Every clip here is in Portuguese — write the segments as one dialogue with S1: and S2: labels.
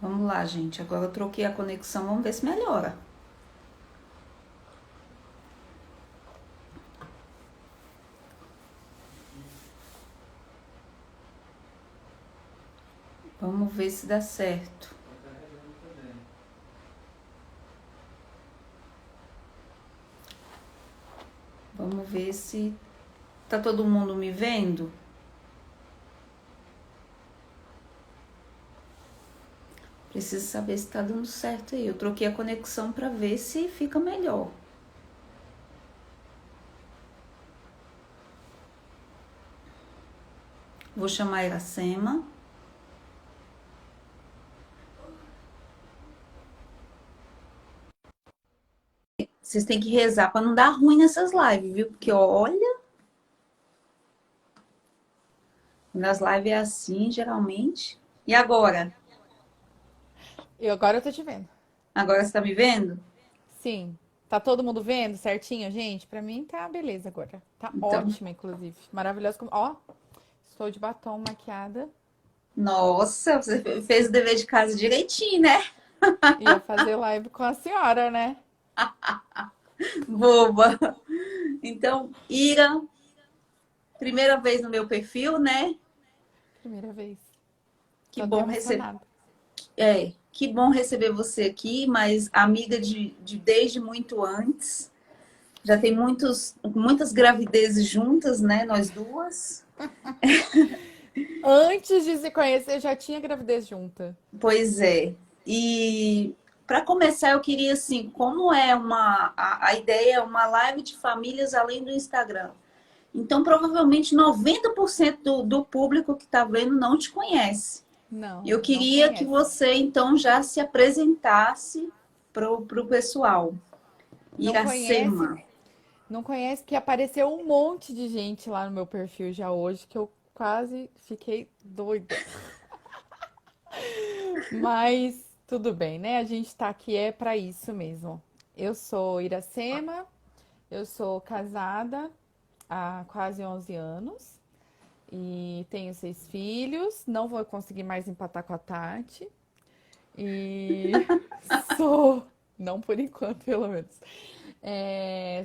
S1: Vamos lá, gente. Agora eu troquei a conexão, vamos ver se melhora. Vamos ver se dá certo. Vamos ver se tá todo mundo me vendo. Preciso saber se tá dando certo aí. Eu troquei a conexão para ver se fica melhor. Vou chamar a Iracema. Vocês têm que rezar para não dar ruim nessas lives, viu? Porque olha, nas lives é assim, geralmente. E agora?
S2: E agora eu tô te vendo.
S1: Agora você tá me vendo?
S2: Sim. Tá todo mundo vendo certinho, gente? Pra mim tá beleza agora. Tá
S1: Então,
S2: ótima, inclusive. Maravilhosa. Ó, estou de batom maquiada.
S1: nossa, você fez o dever de casa direitinho, né?
S2: Ia fazer live com a senhora, né?
S1: Boba. Então, Ira, primeira vez no meu perfil, né?
S2: Primeira vez.
S1: Que
S2: Tô até
S1: bom receber.
S2: emocionada.
S1: Que bom receber você aqui, mas amiga de desde muito antes. Já tem muitas gravidezes juntas, né? Nós duas.
S2: Antes de se conhecer, já tinha gravidez junta.
S1: Pois é. E para começar, eu queria assim, como é a ideia é uma live de famílias além do Instagram. Então, provavelmente 90% do público que está vendo não te conhece.
S2: Não,
S1: Eu
S2: não
S1: queria que
S2: conhece.
S1: você, então, já se apresentasse pro pessoal.
S2: Não conhece,
S1: Iracema.
S2: não conhece que apareceu um monte de gente lá no meu perfil já hoje que eu quase fiquei doida. Mas tudo bem, né? A gente tá aqui é para isso mesmo. Eu sou Iracema, eu sou casada há quase 11 anos e tenho 6 filhos. Não vou conseguir mais empatar com a Tati. E sou, não por enquanto, pelo menos.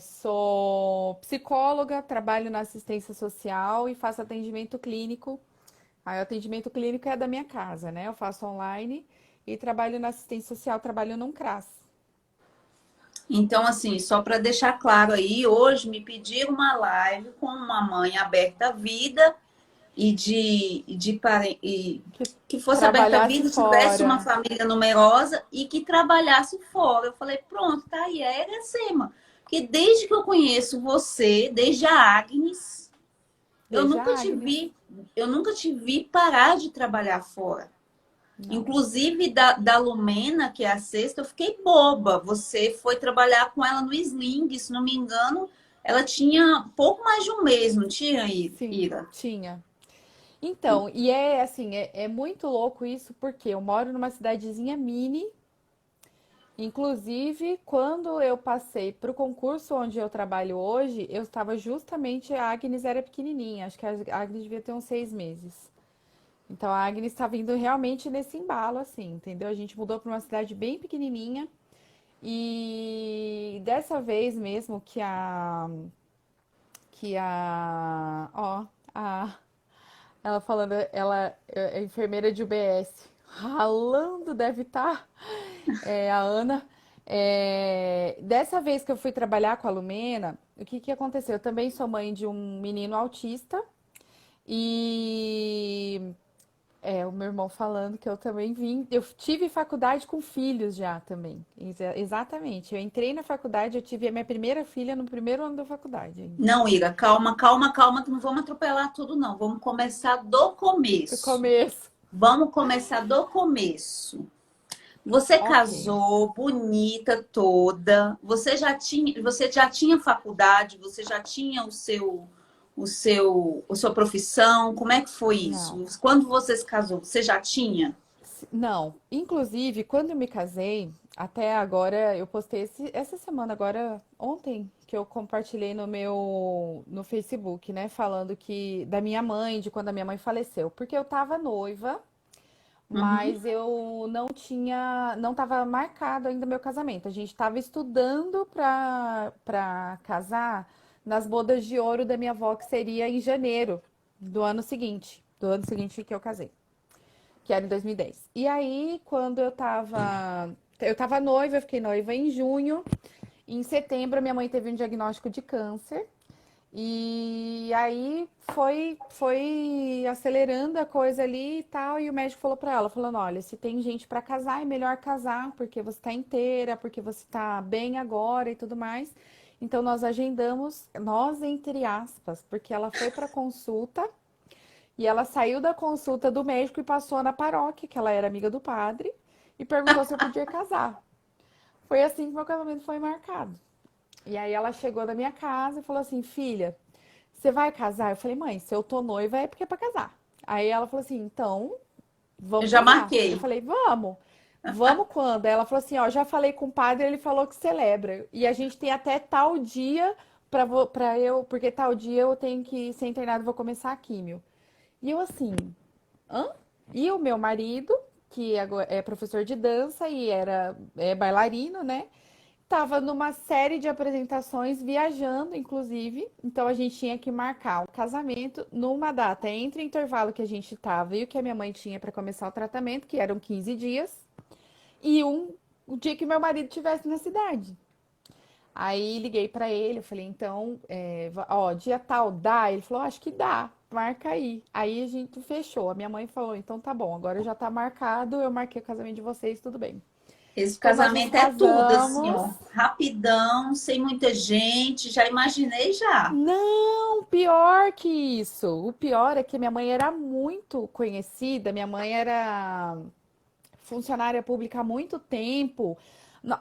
S2: Sou psicóloga, trabalho na assistência social e faço atendimento clínico. Aí, o atendimento clínico é da minha casa, né? Eu faço online e trabalho na assistência social, trabalho num CRAS.
S1: Então, assim, só para deixar claro aí, hoje me pediram uma live com uma mãe aberta à vida e
S2: Que
S1: que fosse aberta à
S2: trabalhasse
S1: vida, tivesse uma
S2: fora.
S1: família numerosa e que trabalhasse fora. Eu falei, pronto, tá aí, é Iracema. Porque desde que eu conheço você, desde a Agnes, eu
S2: Desde
S1: nunca
S2: a
S1: te
S2: Agnes.
S1: vi, eu nunca te vi parar de trabalhar fora.
S2: Não.
S1: Inclusive da Lumena, que é a sexta, eu fiquei boba. Você foi trabalhar com ela no Sling, se não me engano, ela tinha pouco mais de um mês, não tinha,
S2: Sim,
S1: Ira?
S2: tinha. Então, e é assim, é muito louco isso, porque eu moro numa cidadezinha mini. Inclusive, quando eu passei para o concurso onde eu trabalho hoje, eu estava justamente, a Agnes era pequenininha, acho que a Agnes devia ter uns 6 meses. Então a Agnes está vindo realmente nesse embalo, assim, entendeu? A gente mudou para uma cidade bem pequenininha e dessa vez mesmo ó, a, ela falando, ela é enfermeira de UBS, ralando deve estar, a Ana. Dessa vez que eu fui trabalhar com a Lumena, o que que aconteceu? Eu também sou mãe de um menino autista e o meu irmão falando que eu também vim. Eu tive faculdade com filhos já também. Exatamente. Eu entrei na faculdade, eu tive a minha primeira filha no primeiro ano da faculdade ainda.
S1: Não, Ira, calma, calma, calma, que não vamos atropelar tudo, não. Vamos começar do
S2: No
S1: começo.
S2: começo.
S1: Vamos começar do começo. Você
S2: Ok.
S1: casou, bonita toda. Você já tinha faculdade, você já tinha a sua profissão. Como é que foi
S2: Não.
S1: isso? Quando você se casou, você já tinha?
S2: Não. Inclusive, quando eu me casei, até agora, eu postei essa semana, agora, ontem, que eu compartilhei no Facebook, né? Falando que da minha mãe, de quando a minha mãe faleceu. Porque eu tava noiva.
S1: Uhum.
S2: mas eu não estava marcado ainda meu casamento. A gente estava estudando para casar nas bodas de ouro da minha avó, que seria em janeiro do ano seguinte que eu casei, que era em 2010. E aí, quando eu tava noiva, eu fiquei noiva em junho. Em setembro, minha mãe teve um diagnóstico de câncer. E aí foi acelerando a coisa ali e tal, e o médico falou pra ela, falando, olha, se tem gente pra casar, é melhor casar, porque você tá inteira, porque você tá bem agora e tudo mais. Então nós agendamos, nós entre aspas, porque ela foi pra consulta e ela saiu da consulta do médico e passou na paróquia, que ela era amiga do padre, e perguntou se eu podia casar. Foi assim que meu casamento foi marcado. E aí ela chegou na minha casa e falou assim, filha, você vai casar? Eu falei, mãe, se eu tô noiva é porque é pra casar. Aí ela falou assim, então,
S1: Eu
S2: vamos
S1: já
S2: casar. Eu
S1: marquei.
S2: falei, vamos. Vamos quando? Aí ela falou assim, ó, já falei com o padre, ele falou que celebra. E a gente tem até tal dia pra eu, porque tal dia eu tenho que ser internado, vou começar a químio. E eu assim, hã? E o meu marido, que agora é professor de dança e é bailarino, né? Tava numa série de apresentações, viajando, inclusive. Então a gente tinha que marcar o casamento numa data entre o intervalo que a gente tava e o que a minha mãe tinha para começar o tratamento, que eram 15 dias, e o dia que meu marido estivesse na cidade. Aí liguei para ele, eu falei, então, ó, dia tal dá? Ele falou, acho que dá, marca aí. Aí a gente fechou. A minha mãe falou, então tá bom, agora já tá marcado, eu marquei o casamento de vocês, tudo bem.
S1: Esse
S2: Então nós nos
S1: casamento é tudo, assim,
S2: casamos.
S1: ó. Rapidão, sem muita gente. Já imaginei já.
S2: Não, pior que isso. O pior é que minha mãe era muito conhecida, minha mãe era funcionária pública há muito tempo.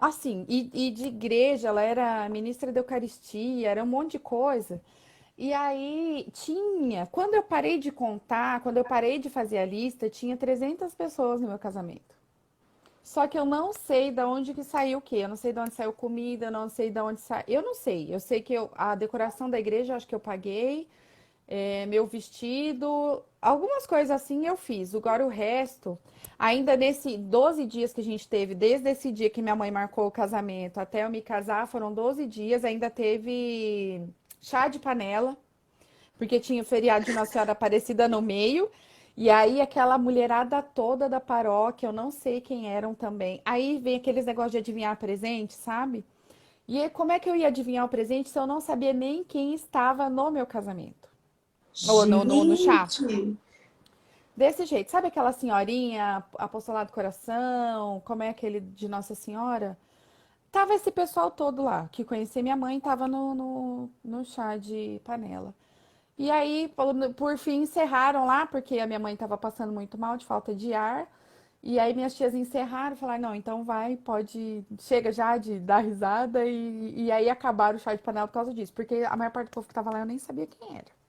S2: Assim, e de igreja, ela era ministra da Eucaristia, era um monte de coisa. E aí tinha, quando eu parei de contar, quando eu parei de fazer a lista, tinha 300 pessoas no meu casamento. Só que eu não sei de onde que saiu o quê. Eu não sei de onde saiu comida, eu não sei de onde saiu. Eu não sei. Eu sei que a decoração da igreja, eu acho que eu paguei. Meu vestido, algumas coisas assim eu fiz. Agora o resto, ainda nesse 12 dias que a gente teve, desde esse dia que minha mãe marcou o casamento até eu me casar, foram 12 dias. Ainda teve chá de panela porque tinha o feriado de Nossa Senhora Aparecida no meio. E aí aquela mulherada toda da paróquia, eu não sei quem eram também. Aí vem aqueles negócios de adivinhar presente, sabe? E aí, como é que eu ia adivinhar o presente se eu não sabia nem quem estava no meu casamento? Ou no chá.
S1: Gente,
S2: Desse jeito. Sabe aquela senhorinha, apostolado do coração? Como é aquele de Nossa Senhora? Tava esse pessoal todo lá, que conhecia minha mãe, tava no chá de panela. E aí, por fim, encerraram lá, porque a minha mãe estava passando muito mal, de falta de ar. E aí minhas tias encerraram, falaram, não, então vai, pode, chega já de dar risada. E aí acabaram o chá de panela por causa disso, porque a maior parte do povo que tava lá eu nem sabia quem era.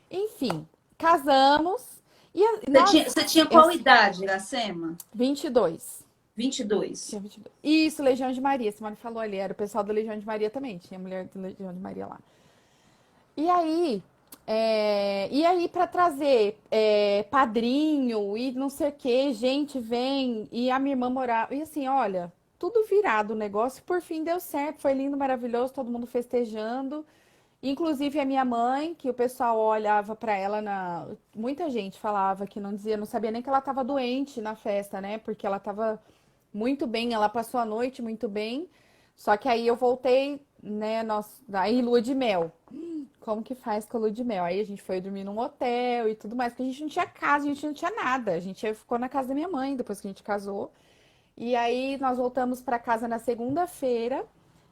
S2: Enfim, casamos e nós,
S1: você tinha
S2: eu,
S1: qual idade, Iracema?
S2: 22.
S1: 22.
S2: Tinha 22. Isso, Legião de Maria, Simone falou ali, era o pessoal da Legião de Maria também, tinha mulher da Legião de Maria lá. E aí, para trazer padrinho e não sei o que, gente vem e a minha irmã morava. E assim, olha, tudo virado o negócio. Por fim deu certo, foi lindo, maravilhoso, todo mundo festejando. Inclusive a minha mãe, que o pessoal olhava para ela muita gente falava que não dizia, não sabia nem que ela estava doente na festa, né? Porque ela estava muito bem, ela passou a noite muito bem. Só que aí eu voltei, né, aí lua de mel. Como que faz com a lua de mel? Aí a gente foi dormir num hotel e tudo mais, porque a gente não tinha casa, a gente não tinha nada. A gente ficou na casa da minha mãe depois que a gente casou. E aí nós voltamos para casa na segunda-feira.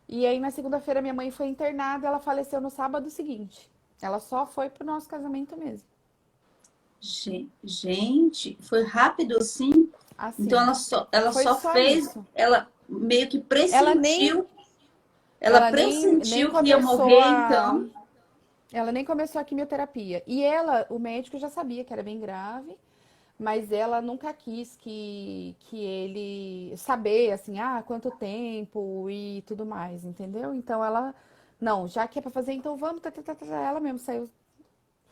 S2: E aí na segunda-feira minha mãe foi internada, ela faleceu no sábado seguinte. Ela só foi pro nosso casamento mesmo.
S1: Gente, foi rápido assim. Então
S2: Assim.
S1: ela
S2: Foi
S1: só
S2: só
S1: fez,
S2: isso.
S1: ela meio que
S2: Ela nem
S1: pressentiu, ela
S2: ela nem
S1: pressentiu que ia
S2: começou
S1: morrer,
S2: a
S1: então.
S2: ela nem começou a quimioterapia. E ela, o médico já sabia que era bem grave, mas ela nunca quis que ele saber assim, quanto tempo e tudo mais, entendeu? Então ela, não, já que é pra fazer, então vamos, ela mesmo saiu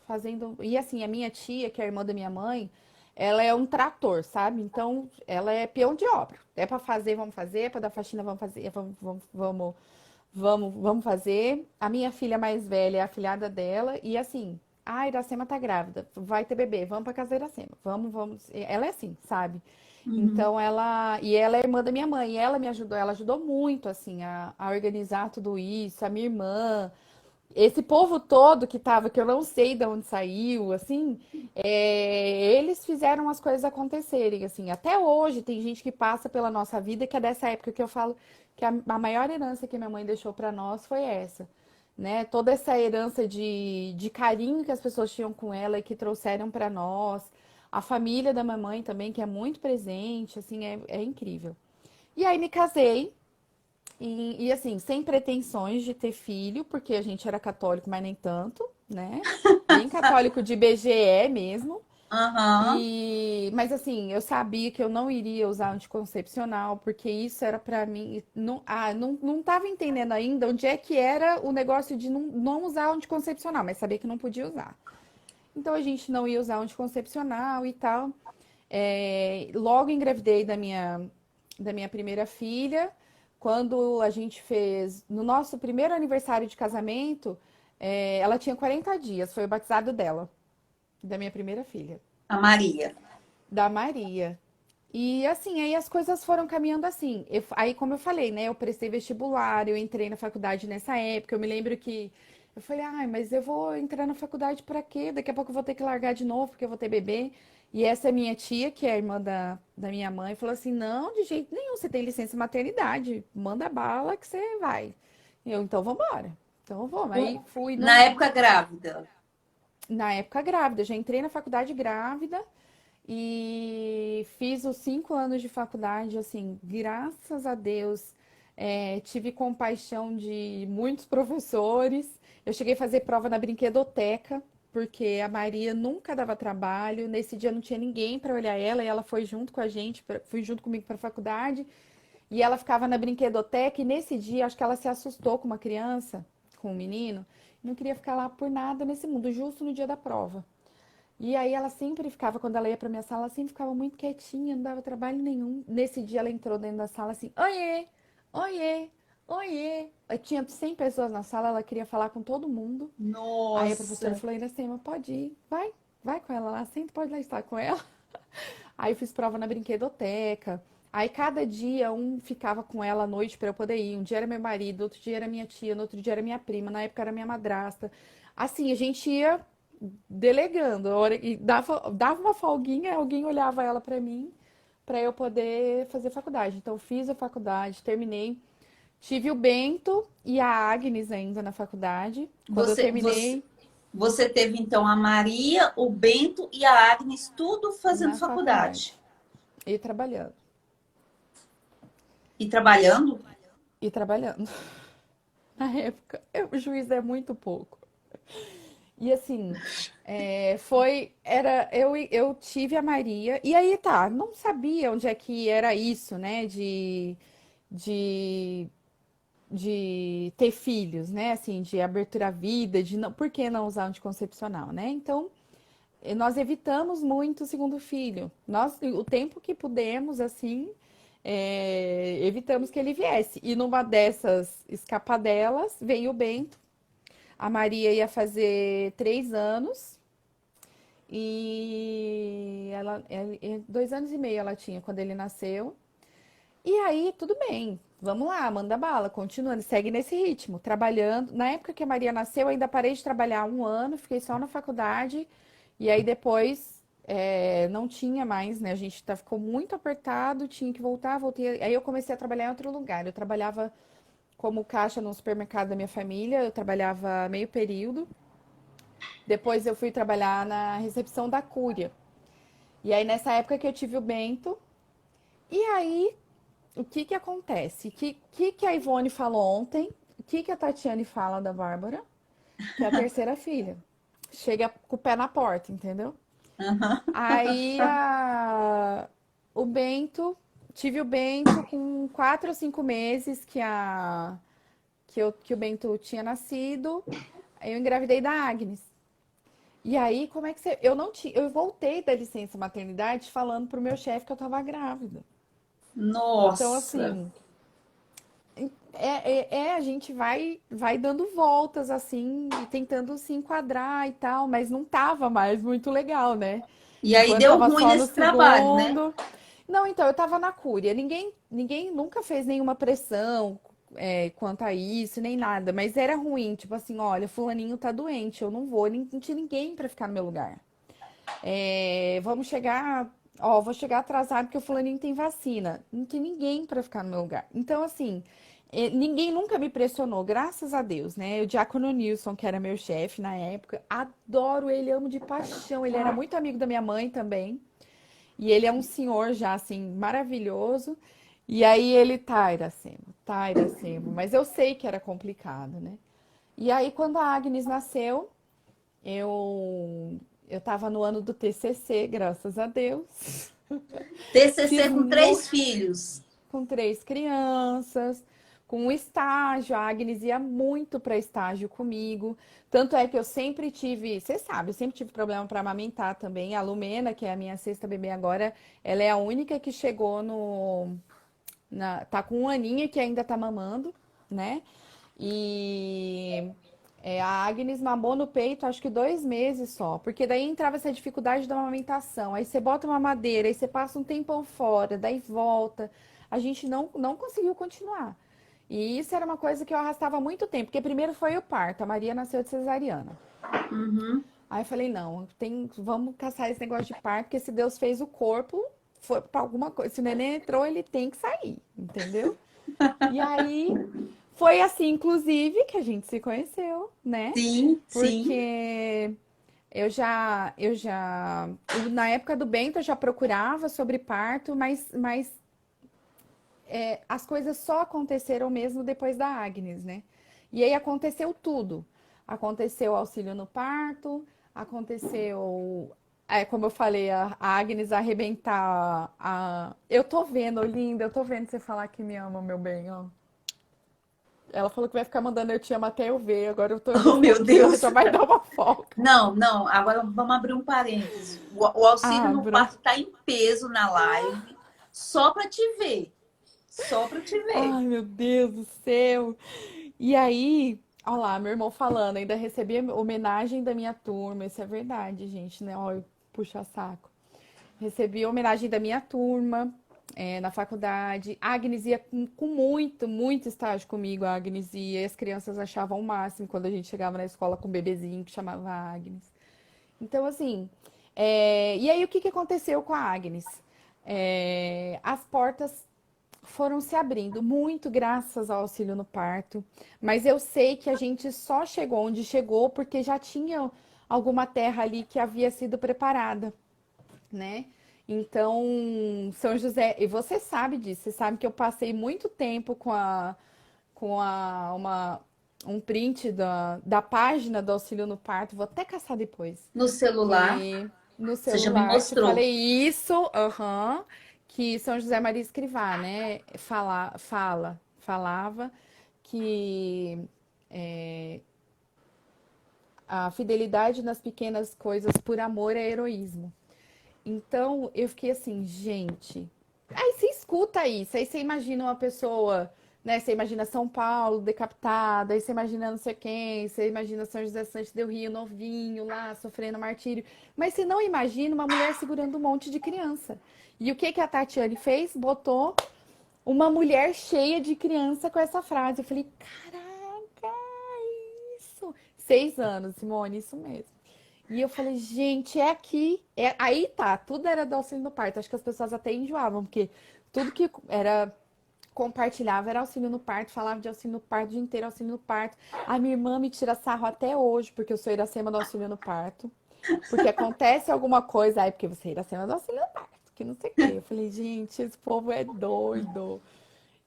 S2: fazendo. E assim, a minha tia, que é a irmã da minha mãe, ela é um trator, sabe? Então, ela é peão de obra. É para fazer, vamos fazer. É para dar faxina, vamos fazer. Vamos fazer. A minha filha mais velha é a afilhada dela. E assim, a Iracema tá grávida. Vai ter bebê. Vamos pra casa da Iracema. Vamos. Ela é assim, sabe?
S1: Uhum.
S2: Então, ela... E ela é irmã da minha mãe. E ela me ajudou. Ela ajudou muito, assim, a organizar tudo isso. A minha irmã. Esse povo todo que tava, que eu não sei de onde saiu, assim, eles fizeram as coisas acontecerem, assim. Até hoje tem gente que passa pela nossa vida que é dessa época que eu falo que a maior herança que minha mãe deixou para nós foi essa, né? Toda essa herança de carinho que as pessoas tinham com ela e que trouxeram para nós. A família da mamãe também, que é muito presente, assim, é incrível. E aí me casei, assim, sem pretensões de ter filho, porque a gente era católico, mas nem tanto, né? Bem católico de BGE mesmo.
S1: Aham.
S2: Mas assim, eu sabia que eu não iria usar anticoncepcional, porque isso era pra mim. Não tava entendendo ainda onde é que era o negócio de não usar anticoncepcional, mas sabia que não podia usar. Então a gente não ia usar anticoncepcional e tal. Logo engravidei da minha primeira filha. Quando a gente fez, no nosso primeiro aniversário de casamento, ela tinha 40 dias, foi o batizado dela, da minha primeira filha,
S1: A Maria.
S2: da Maria. E assim, aí as coisas foram caminhando assim. Aí, como eu falei, né? Eu prestei vestibular, eu entrei na faculdade nessa época. Eu me lembro que eu falei, ai, mas eu vou entrar na faculdade pra quê? Daqui a pouco eu vou ter que largar de novo, porque eu vou ter bebê. E essa minha tia, que é a irmã da minha mãe, falou assim: não, de jeito nenhum, você tem licença maternidade, manda bala que você vai. Então vambora. Então vamos. Aí fui
S1: Na época grávida.
S2: na época grávida, já entrei na faculdade grávida. E fiz os 5 anos de faculdade, assim, graças a Deus, tive compaixão de muitos professores. Eu cheguei a fazer prova na brinquedoteca, porque a Maria nunca dava trabalho. Nesse dia não tinha ninguém para olhar ela, e ela foi junto com a gente, foi junto comigo para a faculdade. E ela ficava na brinquedoteca, e nesse dia acho que ela se assustou com uma criança, com um menino, e não queria ficar lá por nada nesse mundo, justo no dia da prova. E aí ela sempre ficava, quando ela ia pra minha sala, ela sempre ficava muito quietinha, não dava trabalho nenhum. Nesse dia ela entrou dentro da sala assim, oiê, oiê, oiê. Aí tinha 100 pessoas na sala, ela queria falar com todo mundo. Aí a professora
S1: Nossa.
S2: falou, Iracema, pode ir, vai com ela lá, senta, pode lá estar com ela. Aí eu fiz prova na brinquedoteca. Aí cada dia um ficava com ela à noite para eu poder ir. Um dia era meu marido, outro dia era minha tia, no outro dia era minha prima, na época era minha madrasta. Assim, a gente ia delegando. E dava uma folguinha, alguém olhava ela para mim, para eu poder fazer faculdade. Então, fiz a faculdade, terminei. Tive o Bento e a Agnes ainda na faculdade. Quando eu
S1: Você, você,
S2: terminei,
S1: você teve então a Maria, o Bento e a Agnes, tudo fazendo
S2: na
S1: faculdade.
S2: faculdade. E trabalhando.
S1: E trabalhando?
S2: E trabalhando. Na época, o juiz é muito pouco. E assim, eu tive a Maria, e aí tá, não sabia onde é que era isso, né, de, de ter filhos, né, assim, de abertura à vida, de não, por que não usar anticoncepcional, né? Então, nós evitamos muito o segundo filho. Nós, o tempo que pudemos, assim, evitamos que ele viesse. E numa dessas escapadelas, veio o Bento. A Maria ia fazer 3 anos e 2 anos e meio ela tinha quando ele nasceu. E aí, tudo bem, vamos lá, manda bala, continuando, segue nesse ritmo, trabalhando. Na época que a Maria nasceu, eu ainda parei de trabalhar 1 ano, fiquei só na faculdade. E aí depois não tinha mais, né? A gente ficou muito apertado, tinha que voltar, voltei. Aí eu comecei a trabalhar em outro lugar. Eu trabalhava como caixa no supermercado da minha família, eu trabalhava meio período. Depois eu fui trabalhar na recepção da Cúria. E aí nessa época que eu tive o Bento. E aí, o que que acontece? Que a Ivone falou ontem? O que que a Tatiane fala da Bárbara? Que é a terceira filha. Chega com o pé na porta, entendeu?
S1: Aham.
S2: Aí o Bento, tive o Bento com 4 ou 5 meses que o Bento tinha nascido. Aí eu engravidei da Agnes. E aí, como é que você. Eu não tinha. Eu voltei da licença maternidade falando pro meu chefe que eu tava grávida. Então,
S1: Nossa.
S2: assim, a gente vai dando voltas assim, e tentando se enquadrar e tal, mas não tava mais muito legal, né?
S1: E aí
S2: Enquanto
S1: deu
S2: tava
S1: ruim
S2: só no
S1: nesse trabalho, né?
S2: segundo. Não, então, eu tava na Cúria. Ninguém nunca fez nenhuma pressão, quanto a isso, nem nada, mas era ruim, tipo assim, olha, fulaninho tá doente, eu não vou, não tinha ninguém pra ficar no meu lugar. Vamos chegar, ó, vou chegar atrasado porque o fulaninho tem vacina. Não tem ninguém pra ficar no meu lugar. Então, assim, ninguém nunca me pressionou, graças a Deus, né? O Diácono Nilson, que era meu chefe na época, adoro ele, amo de paixão. Ele era muito amigo da minha mãe também. E ele é um senhor já, assim, maravilhoso. E aí ele, tá, Iracema. Mas eu sei que era complicado, né? E aí, quando a Agnes nasceu, eu tava no ano do TCC, graças a Deus. Fiz
S1: TCC com
S2: mo-
S1: 3 filhos.
S2: com 3 crianças, com um estágio. A Agnes ia muito para estágio comigo. Tanto é que eu sempre tive, você sabe, eu sempre tive problema para amamentar também. A Lumena, que é a minha sexta bebê agora, ela é a única que chegou tá com 1 aninho que ainda tá mamando, né? E a Agnes mamou no peito, acho que 2 meses só, porque daí entrava essa dificuldade da amamentação. Aí você bota uma madeira, aí você passa um tempão fora, daí volta. A gente não conseguiu continuar. E isso era uma coisa que eu arrastava há muito tempo, porque primeiro foi o parto, a Maria nasceu de cesariana.
S1: Uhum.
S2: Aí eu falei, não, vamos caçar esse negócio de parto, porque se Deus fez o corpo, foi para alguma coisa. Se o neném entrou, ele tem que sair, entendeu? E aí foi assim, inclusive, que a gente se conheceu, né?
S1: Sim, sim.
S2: Porque na época do Bento eu já procurava sobre parto, mas as coisas só aconteceram mesmo depois da Agnes, né? E aí aconteceu tudo. Aconteceu o auxílio no parto, aconteceu, como eu falei, a Agnes arrebentar Eu tô vendo, linda, eu tô vendo você falar que me ama, meu bem, ó. Ela falou que vai ficar mandando eu te amo até eu ver. Agora eu tô
S1: Oh,
S2: vendo
S1: meu
S2: aqui, ela
S1: Deus.
S2: já vai dar uma folga.
S1: Não, não. Agora vamos abrir um parênteses. O auxílio no
S2: Abra.
S1: parto está em peso na live, só para te ver. Só para te ver.
S2: Ai, meu Deus do céu. E aí, olha lá, meu irmão falando, ainda recebi a homenagem da minha turma. Isso é verdade, gente, né? Olha, puxa saco. Recebi a homenagem da minha turma, na faculdade. A Agnes ia com muito, muito estágio comigo. A Agnes ia, e as crianças achavam o máximo quando a gente chegava na escola com um bebezinho que chamava Agnes. Então, assim, e aí o que que aconteceu com a Agnes? As portas foram se abrindo, muito graças ao auxílio no parto, mas eu sei que a gente só chegou onde chegou porque já tinha alguma terra ali que havia sido preparada, né? Então, São José, e você sabe disso, você sabe que eu passei muito tempo um print da página do auxílio no parto, vou até caçar depois,
S1: No celular,
S2: que no
S1: você já me
S2: celular, que eu
S1: mostrou.
S2: falei isso, aham, que São José Maria Escrivá, né, falava que a fidelidade nas pequenas coisas por amor é heroísmo. Então eu fiquei assim, gente. Aí você escuta isso, aí você imagina uma pessoa, né? Você imagina São Paulo decapitada, aí você imagina não sei quem, você imagina São José Santos del Rio novinho lá, sofrendo martírio. Mas você não imagina uma mulher segurando um monte de criança. E o que que a Tatiane fez? Botou uma mulher cheia de criança com essa frase. Eu falei, caraca, isso! 6 anos, Simone, isso mesmo. E eu falei, gente, é aqui. Aí tá, tudo era do auxílio no parto. Acho que as pessoas até enjoavam, porque tudo que era compartilhava era auxílio no parto, falava de auxílio no parto o dia inteiro, auxílio no parto. A minha irmã me tira sarro até hoje, porque eu sou Iracema do auxílio no parto. Porque acontece alguma coisa, aí porque você é Iracema do auxílio no parto, que não sei o quê. Eu falei, gente, esse povo é doido.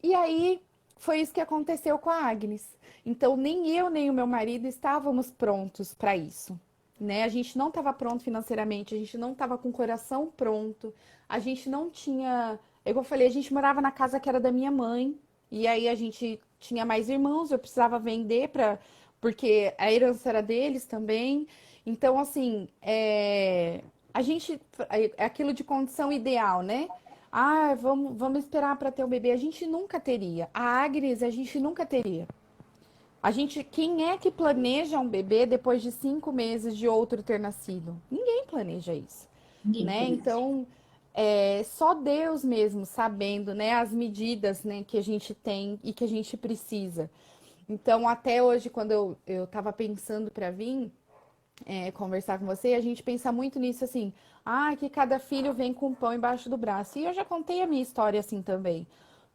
S2: E aí foi isso que aconteceu com a Agnes. Então, nem eu nem o meu marido estávamos prontos para isso, né? A gente não estava pronto financeiramente, a gente não estava com o coração pronto, a gente não tinha, eu falei, a gente morava na casa que era da minha mãe, e aí a gente tinha mais irmãos, eu precisava vender para porque a herança era deles também. Então, assim, a gente, é aquilo de condição ideal, né? Ah, vamos esperar para ter o bebê. A gente nunca teria. A Agnes, a gente nunca teria. Quem é que planeja um bebê depois de 5 meses de outro ter nascido? Ninguém planeja isso,
S1: Ninguém
S2: né?
S1: planeja.
S2: Então, só Deus mesmo sabendo, né, as medidas, né, que a gente tem e que a gente precisa. Então, até hoje, quando eu estava pensando para vir conversar com você, a gente pensa muito nisso assim, que cada filho vem com um pão embaixo do braço. E eu já contei a minha história assim também.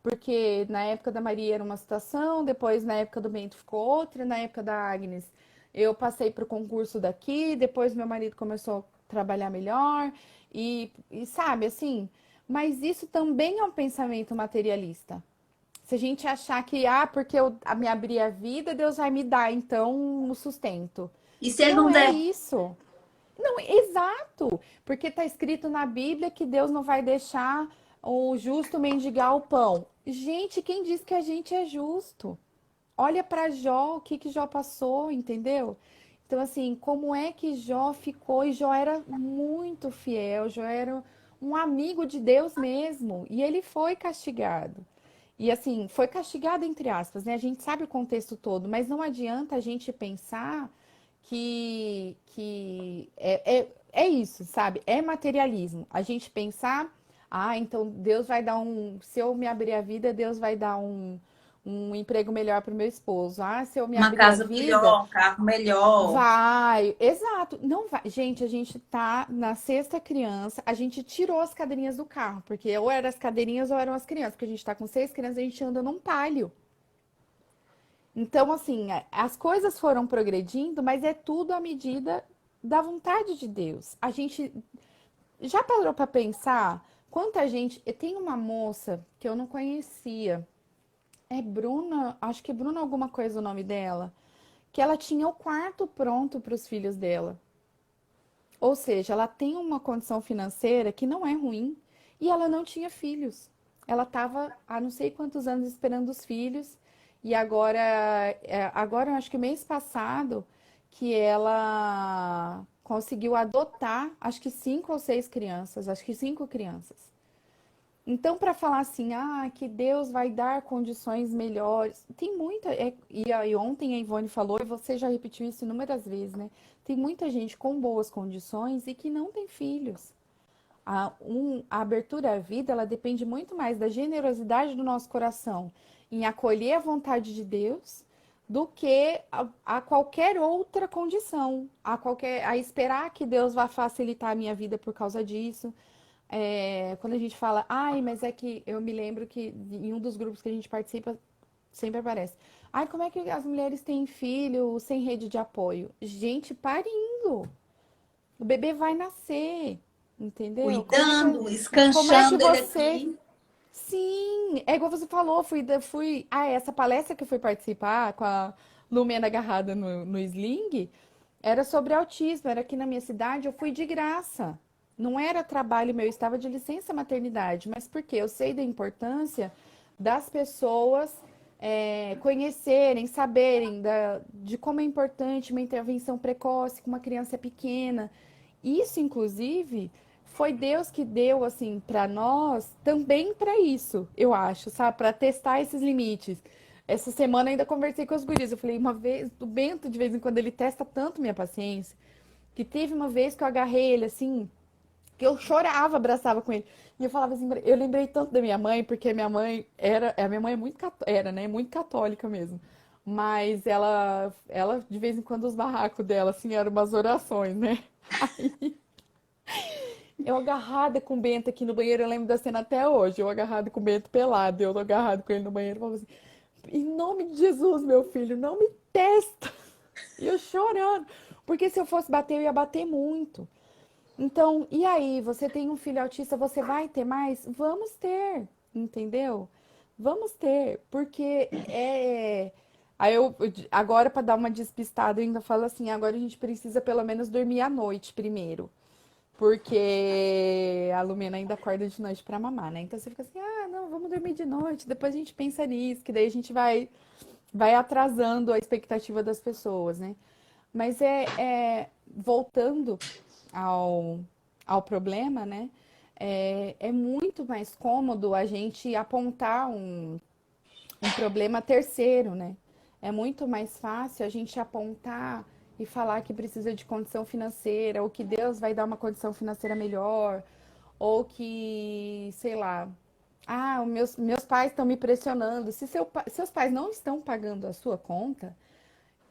S2: Porque na época da Maria era uma situação, depois na época do Bento ficou outra, na época da Agnes eu passei para o concurso daqui, depois meu marido começou a trabalhar melhor, e sabe assim, mas isso também é um pensamento materialista. Se a gente achar que, porque eu me abrir a vida, Deus vai me dar então o sustento.
S1: E se ele
S2: Não
S1: não
S2: é
S1: der?
S2: isso. Não, exato. Porque está escrito na Bíblia que Deus não vai deixar o justo mendigar o pão. Gente, quem diz que a gente é justo? Olha para Jó, o que que Jó passou, entendeu? Então, assim, como é que Jó ficou? E Jó era muito fiel, Jó era um amigo de Deus mesmo. E ele foi castigado. E assim, foi castigado entre aspas, né? A gente sabe o contexto todo, mas não adianta a gente pensar que é isso, sabe? É materialismo. A gente pensar, então Deus vai dar se eu me abrir a vida, Deus vai dar um emprego melhor para o meu esposo. Se eu me
S1: Uma
S2: abrir a
S1: casa
S2: vida,
S1: melhor, um carro melhor.
S2: vai. Exato. Não vai. Gente, a gente tá na sexta criança, a gente tirou as cadeirinhas do carro, porque ou eram as cadeirinhas ou eram as crianças, porque a gente tá com 6 crianças, a gente anda num palio. Então, assim, as coisas foram progredindo, mas é tudo à medida da vontade de Deus. A gente já parou para pensar quanta gente. Tem uma moça que eu não conhecia, é Bruna, acho que é Bruna alguma coisa o nome dela, que ela tinha o quarto pronto para os filhos dela. Ou seja, ela tem uma condição financeira que não é ruim e ela não tinha filhos. Ela estava há não sei quantos anos esperando os filhos e agora eu acho que mês passado que ela conseguiu adotar, acho que 5 ou 6 crianças, acho que 5 crianças. Então, para falar assim, que Deus vai dar condições melhores, tem muita. E ontem a Ivone falou, e você já repetiu isso inúmeras vezes, né? Tem muita gente com boas condições e que não tem filhos. A abertura à vida, ela depende muito mais da generosidade do nosso coração em acolher a vontade de Deus do que a qualquer outra condição, a esperar que Deus vá facilitar a minha vida por causa disso. Quando a gente fala, mas é que eu me lembro que em um dos grupos que a gente participa, sempre aparece. Como é que as mulheres têm filho sem rede de apoio? Gente, parindo. O bebê vai nascer, entendeu?
S1: Cuidando,
S2: Como é que
S1: escanchando ele
S2: você.
S1: aqui.
S2: Sim, é igual você falou, fui. Essa palestra que eu fui participar com a Lumena agarrada no sling era sobre autismo, era aqui na minha cidade, eu fui de graça. Não era trabalho meu, eu estava de licença maternidade, mas porque eu sei da importância das pessoas conhecerem, saberem de como é importante uma intervenção precoce com uma criança pequena. Isso, inclusive, foi Deus que deu assim para nós também para isso, eu acho, sabe, para testar esses limites. Essa semana ainda conversei com os guris, eu falei uma vez, o Bento de vez em quando ele testa tanto minha paciência, que teve uma vez que eu agarrei ele assim, que eu chorava, abraçava com ele. E eu falava assim, eu lembrei tanto da minha mãe, porque a minha mãe é muito era, né, muito católica mesmo. Mas ela de vez em quando os barracos dela assim eram umas orações, né? Eu agarrada com o Bento aqui no banheiro, eu lembro da cena até hoje. Eu agarrada com o Bento pelado, eu agarrado com ele no banheiro, falava assim: em nome de Jesus, meu filho, não me testa. E eu chorando, porque se eu fosse bater, eu ia bater muito. Então, e aí, você tem um filho autista, você vai ter mais? Vamos ter, entendeu? Vamos ter, porque Aí agora, para dar uma despistada, eu ainda falo assim: agora a gente precisa pelo menos dormir à noite primeiro. Porque a Lumena ainda acorda de noite pra mamar, né? Então você fica assim, não, vamos dormir de noite, depois a gente pensa nisso, que daí a gente vai atrasando a expectativa das pessoas, né? Mas voltando ao, ao problema, né? É muito mais cômodo a gente apontar um problema terceiro, né? É muito mais fácil a gente apontar e falar que precisa de condição financeira, ou que Deus vai dar uma condição financeira melhor, ou que, sei lá, meus pais estão me pressionando. Se seus pais não estão pagando a sua conta,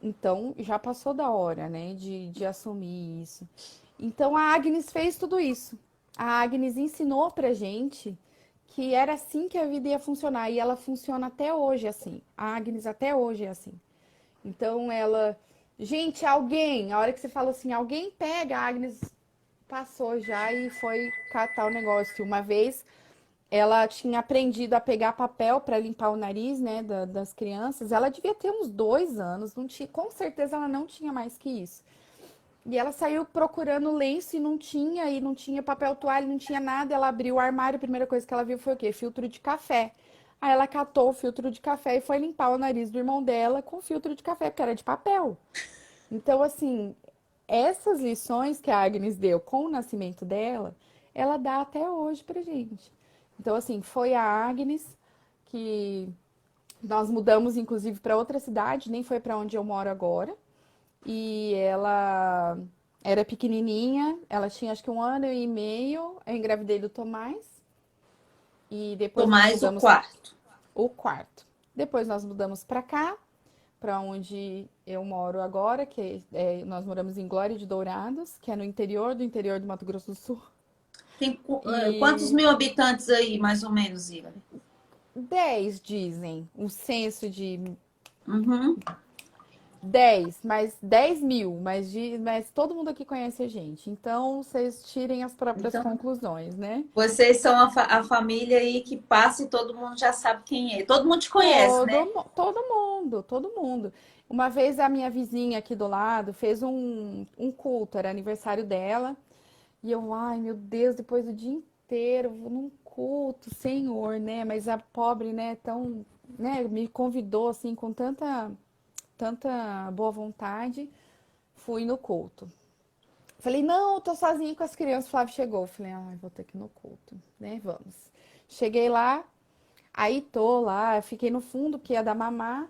S2: então já passou da hora, né, de assumir isso. Então a Agnes fez tudo isso. A Agnes ensinou pra gente que era assim que a vida ia funcionar e ela funciona até hoje assim. A Agnes até hoje é assim. Então ela, gente, alguém, a hora que você falou assim, alguém pega, a Agnes passou já e foi catar o negócio. Uma vez ela tinha aprendido a pegar papel para limpar o nariz, né, das crianças. Ela devia ter uns 2 anos, não tinha, com certeza ela não tinha mais que isso. E ela saiu procurando lenço e não tinha papel toalha, não tinha nada. Ela abriu o armário, a primeira coisa que ela viu foi o quê? Filtro de café. Aí ela catou o filtro de café e foi limpar o nariz do irmão dela com filtro de café, porque era de papel. Então, assim, essas lições que a Agnes deu com o nascimento dela, ela dá até hoje pra gente. Então, assim, foi a Agnes que nós mudamos, inclusive, para outra cidade, nem foi para onde eu moro agora. E ela era pequenininha, ela tinha acho que 1 ano e meio. Eu engravidei do Tomás e
S1: Tô
S2: depois nós
S1: mais o
S2: mudamos
S1: quarto.
S2: o quarto. Depois nós mudamos para cá, para onde eu moro agora, nós moramos em Glória de Dourados, que é no interior do Mato Grosso do Sul.
S1: Tem quantos
S2: E
S1: mil habitantes aí, mais ou menos, Ira?
S2: 10 dizem, um censo de
S1: Uhum.
S2: 10 mil, mas todo mundo aqui conhece a gente. Então, vocês tirem as próprias
S1: Então,
S2: conclusões, né?
S1: vocês são a família aí que passa e todo mundo já sabe quem é. Todo mundo te conhece, né?
S2: Todo mundo. Uma vez a minha vizinha aqui do lado fez um culto, era aniversário dela, e eu, ai meu Deus, depois do dia inteiro, vou num culto, Senhor, né? Mas a pobre, né, tão, né, me convidou assim com tanta boa vontade, fui no culto. Falei, não, eu tô sozinha com as crianças. O Flávio chegou. Falei, ai, vou ter que ir no culto, né? Vamos. Cheguei lá, aí tô lá, fiquei no fundo, que ia dar mamar.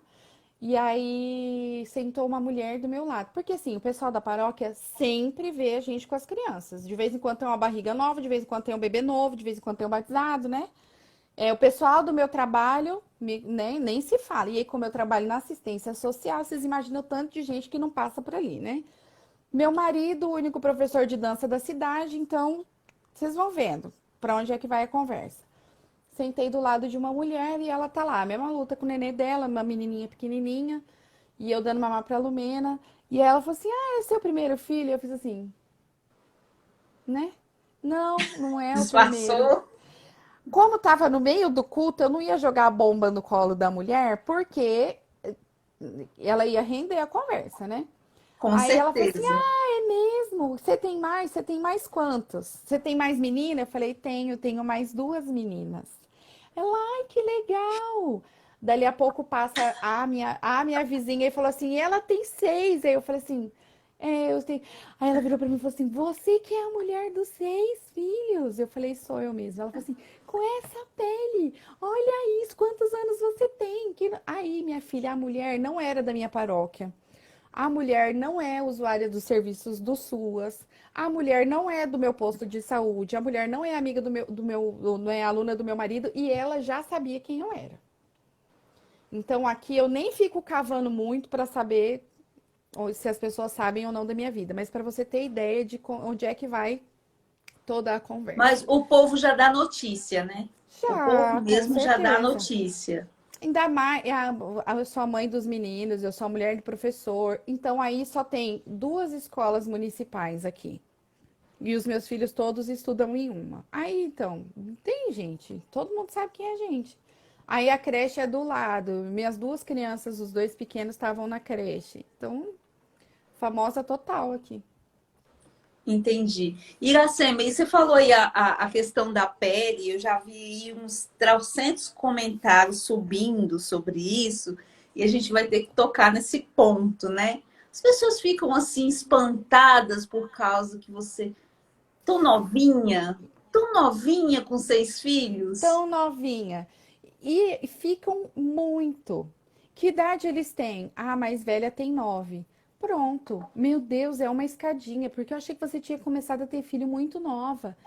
S2: E aí sentou uma mulher do meu lado. Porque assim, o pessoal da paróquia sempre vê a gente com as crianças. De vez em quando tem uma barriga nova, de vez em quando tem um bebê novo, de vez em quando tem um batizado, né? O pessoal do meu trabalho, né, nem se fala. E aí, como eu trabalho na assistência social, vocês imaginam o tanto de gente que não passa por ali, né? Meu marido, o único professor de dança da cidade, então vocês vão vendo para onde é que vai a conversa. Sentei do lado de uma mulher e ela tá lá, a mesma luta com o nenê dela, uma menininha pequenininha, e eu dando mamar pra Lumena. E ela falou assim: Ah, é seu primeiro filho? Eu fiz assim, né? Não, não é o primeiro.
S1: Disfarçou,
S2: Como tava no meio do culto, eu não ia jogar a bomba no colo da mulher, porque ela ia render a conversa, né?
S1: com
S2: Aí ela falou assim:
S1: certeza.
S2: Ah, é mesmo? Você tem mais? Você tem mais quantos? Você tem mais menina? Eu falei: tenho mais 2 meninas. Ela, ai, que legal. Dali a pouco passa a minha vizinha e falou assim: e ela tem 6. Aí eu falei assim: eu tenho. Aí ela virou pra mim e falou assim: Você que é a mulher dos 6 filhos? Eu falei: Sou eu mesma. Ela falou assim: Com essa pele, olha isso, quantos anos você tem? Aí, minha filha, a mulher não era da minha paróquia. A mulher não é usuária dos serviços do SUAS. A mulher não é do meu posto de saúde. A mulher não é amiga não é aluna do meu marido. E ela já sabia quem eu era. Então aqui eu nem fico cavando muito para saber se as pessoas sabem ou não da minha vida. Mas para você ter ideia de onde é que vai toda a
S1: Mas
S2: conversa.
S1: o povo já dá notícia, né? O povo
S2: Já, com
S1: mesmo já dá
S2: certeza.
S1: notícia.
S2: Ainda mais, eu sou a mãe dos meninos, eu sou a mulher do professor. Então aí só tem 2 escolas municipais aqui. E os meus filhos todos estudam em uma. Aí, então, tem gente. Todo mundo sabe quem é a gente. Aí a creche é do lado. Minhas 2 crianças, os 2 pequenos, estavam na creche. Então, famosa total aqui.
S1: Entendi. Iracema, e você falou aí a questão da pele, eu já vi aí uns 300 comentários subindo sobre isso, e a gente vai ter que tocar nesse ponto, né? As pessoas ficam assim espantadas por causa que você tão novinha com 6 filhos.
S2: Tão novinha. E ficam muito. Que idade eles têm? Ah, a mais velha tem 9. Pronto. Meu Deus, é uma escadinha, porque eu achei que você tinha começado a ter filho muito nova.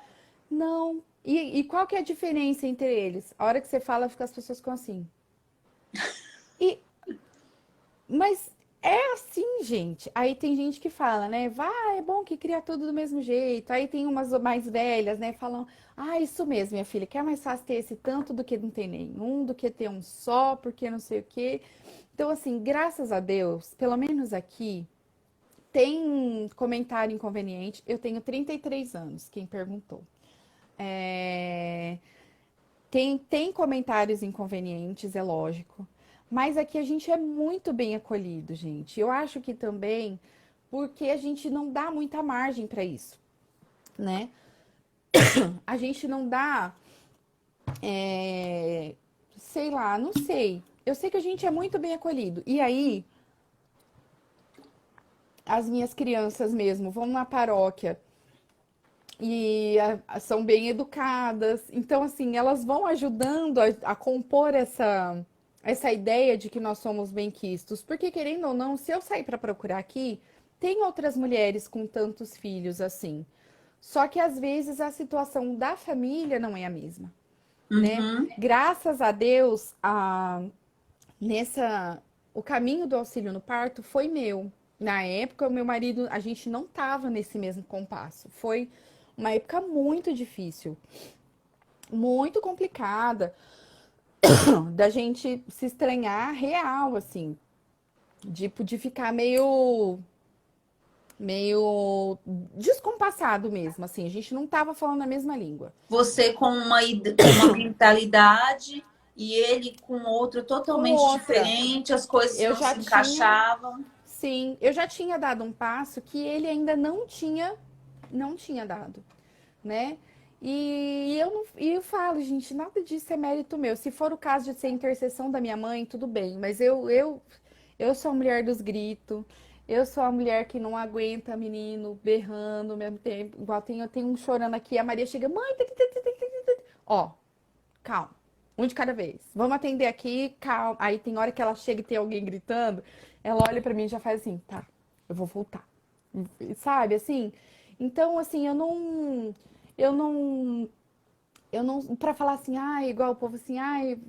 S2: Não. E qual que é a diferença entre eles? A hora que você fala, as pessoas ficam assim. E, mas é assim, gente. Aí tem gente que fala, né? Vai, é bom que cria tudo do mesmo jeito. Aí tem umas mais velhas, né? Falam, ah, isso mesmo, minha filha, que é mais fácil ter esse tanto do que não ter nenhum, do que ter um só, porque não sei o quê. Então, assim, graças a Deus, pelo menos aqui, tem comentário inconveniente. Eu tenho 33 anos, quem perguntou. É, tem comentários inconvenientes, é lógico. Mas aqui a gente é muito bem acolhido, gente. Eu acho que também porque a gente não dá muita margem para isso, né? A gente não dá, sei lá, não sei. Eu sei que a gente é muito bem acolhido. E aí, as minhas crianças mesmo vão na paróquia e são bem educadas. Então, assim, elas vão ajudando a compor essa ideia de que nós somos benquistos. Porque, querendo ou não, se eu sair para procurar aqui, tem outras mulheres com tantos filhos assim. Só que às vezes a situação da família não é a mesma, né?
S1: Uhum.
S2: Graças a Deus, nessa o caminho do auxílio no parto foi meu. Na época, o meu marido, a gente não estava nesse mesmo compasso. Foi uma época muito difícil, muito complicada, da gente se estranhar real, assim, de ficar meio descompassado mesmo, assim, a gente não estava falando a mesma língua.
S1: Você com uma mentalidade e ele com outra
S2: Com
S1: totalmente
S2: outra,
S1: diferente, as coisas
S2: eu
S1: não
S2: já
S1: se
S2: tinha,
S1: encaixavam.
S2: sim, eu já tinha dado um passo que ele ainda não tinha dado, né? E eu não, e eu falo, gente, nada disso é mérito meu. Se for o caso de ser intercessão da minha mãe, tudo bem, mas eu sou a mulher dos gritos. Eu sou a mulher que não aguenta menino berrando ao mesmo tempo. Igual eu tenho um chorando aqui, a Maria chega, mãe, ó, calma. Um de cada vez. Vamos atender aqui, calma. Aí tem hora que ela chega e tem alguém gritando, ela olha pra mim e já faz assim, tá, eu vou voltar. Sabe, assim? Então, assim, eu não, para falar assim, igual o povo assim,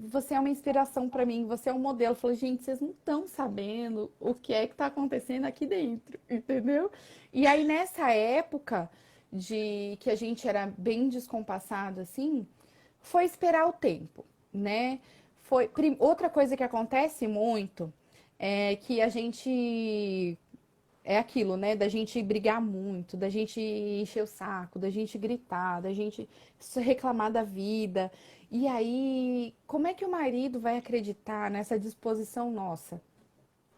S2: você é uma inspiração pra mim, você é um modelo. Eu falo, gente, vocês não estão sabendo o que é que tá acontecendo aqui dentro, entendeu? E aí, nessa época de que a gente era bem descompassado, assim, foi esperar o tempo, né? Outra coisa que acontece muito é que a gente é aquilo, né? Da gente brigar muito, da gente encher o saco, da gente gritar, da gente reclamar da vida. E aí, como é que o marido vai acreditar nessa disposição nossa,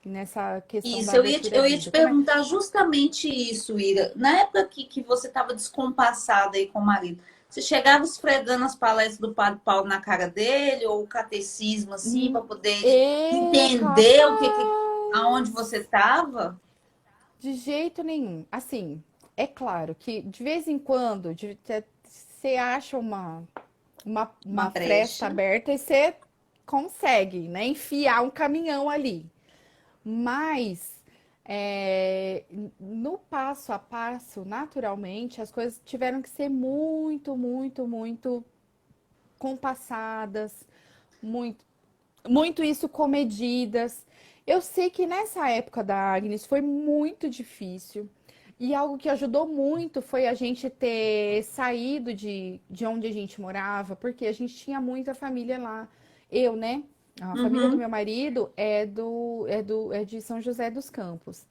S2: nessa questão da
S1: Isso,
S2: abertura à
S1: eu ia te
S2: vida? Como é?
S1: perguntar justamente isso, Ira. Na época que você estava descompassada aí com o marido, você chegava esfregando as palestras do Padre Paulo na cara dele, ou o catecismo, assim, para poder ele
S2: É
S1: entender aonde
S2: capaz!
S1: você estava?
S2: De jeito nenhum. Assim, é claro que de vez em quando você acha
S1: Uma
S2: uma fresta
S1: brecha.
S2: aberta e você consegue, né, enfiar um caminhão ali. Mas no passo a passo, naturalmente, as coisas tiveram que ser muito, muito, muito compassadas, muito, muito isso comedidas. Eu sei que nessa época da Agnes foi muito difícil. E algo que ajudou muito foi a gente ter saído de onde a gente morava, porque a gente tinha muita família lá. Eu, né? A família do
S1: Uhum.
S2: meu marido é de São José dos Campos.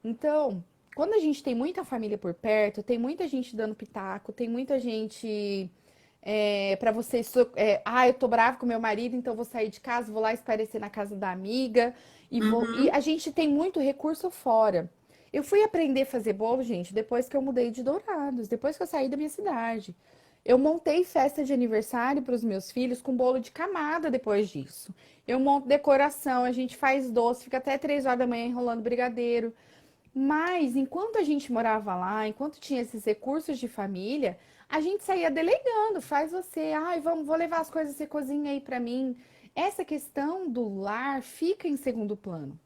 S2: Então, quando a gente tem muita família por perto, tem muita gente dando pitaco, tem muita gente para você. Eu tô brava com meu marido, então vou sair de casa, vou lá esparecer na casa da amiga e
S1: Uhum.
S2: a gente tem muito recurso fora. Eu fui aprender a fazer bolo, gente, depois que eu mudei de Dourados, depois que eu saí da minha cidade. Eu montei festa de aniversário para os meus filhos com bolo de camada depois disso. Eu monto decoração, a gente faz doce, fica até 3 horas da manhã enrolando brigadeiro. Mas enquanto a gente morava lá, enquanto tinha esses recursos de família, a gente saía delegando, faz você, ai, vamos, vou levar as coisas, você cozinha aí pra mim. Essa questão do lar fica em segundo plano.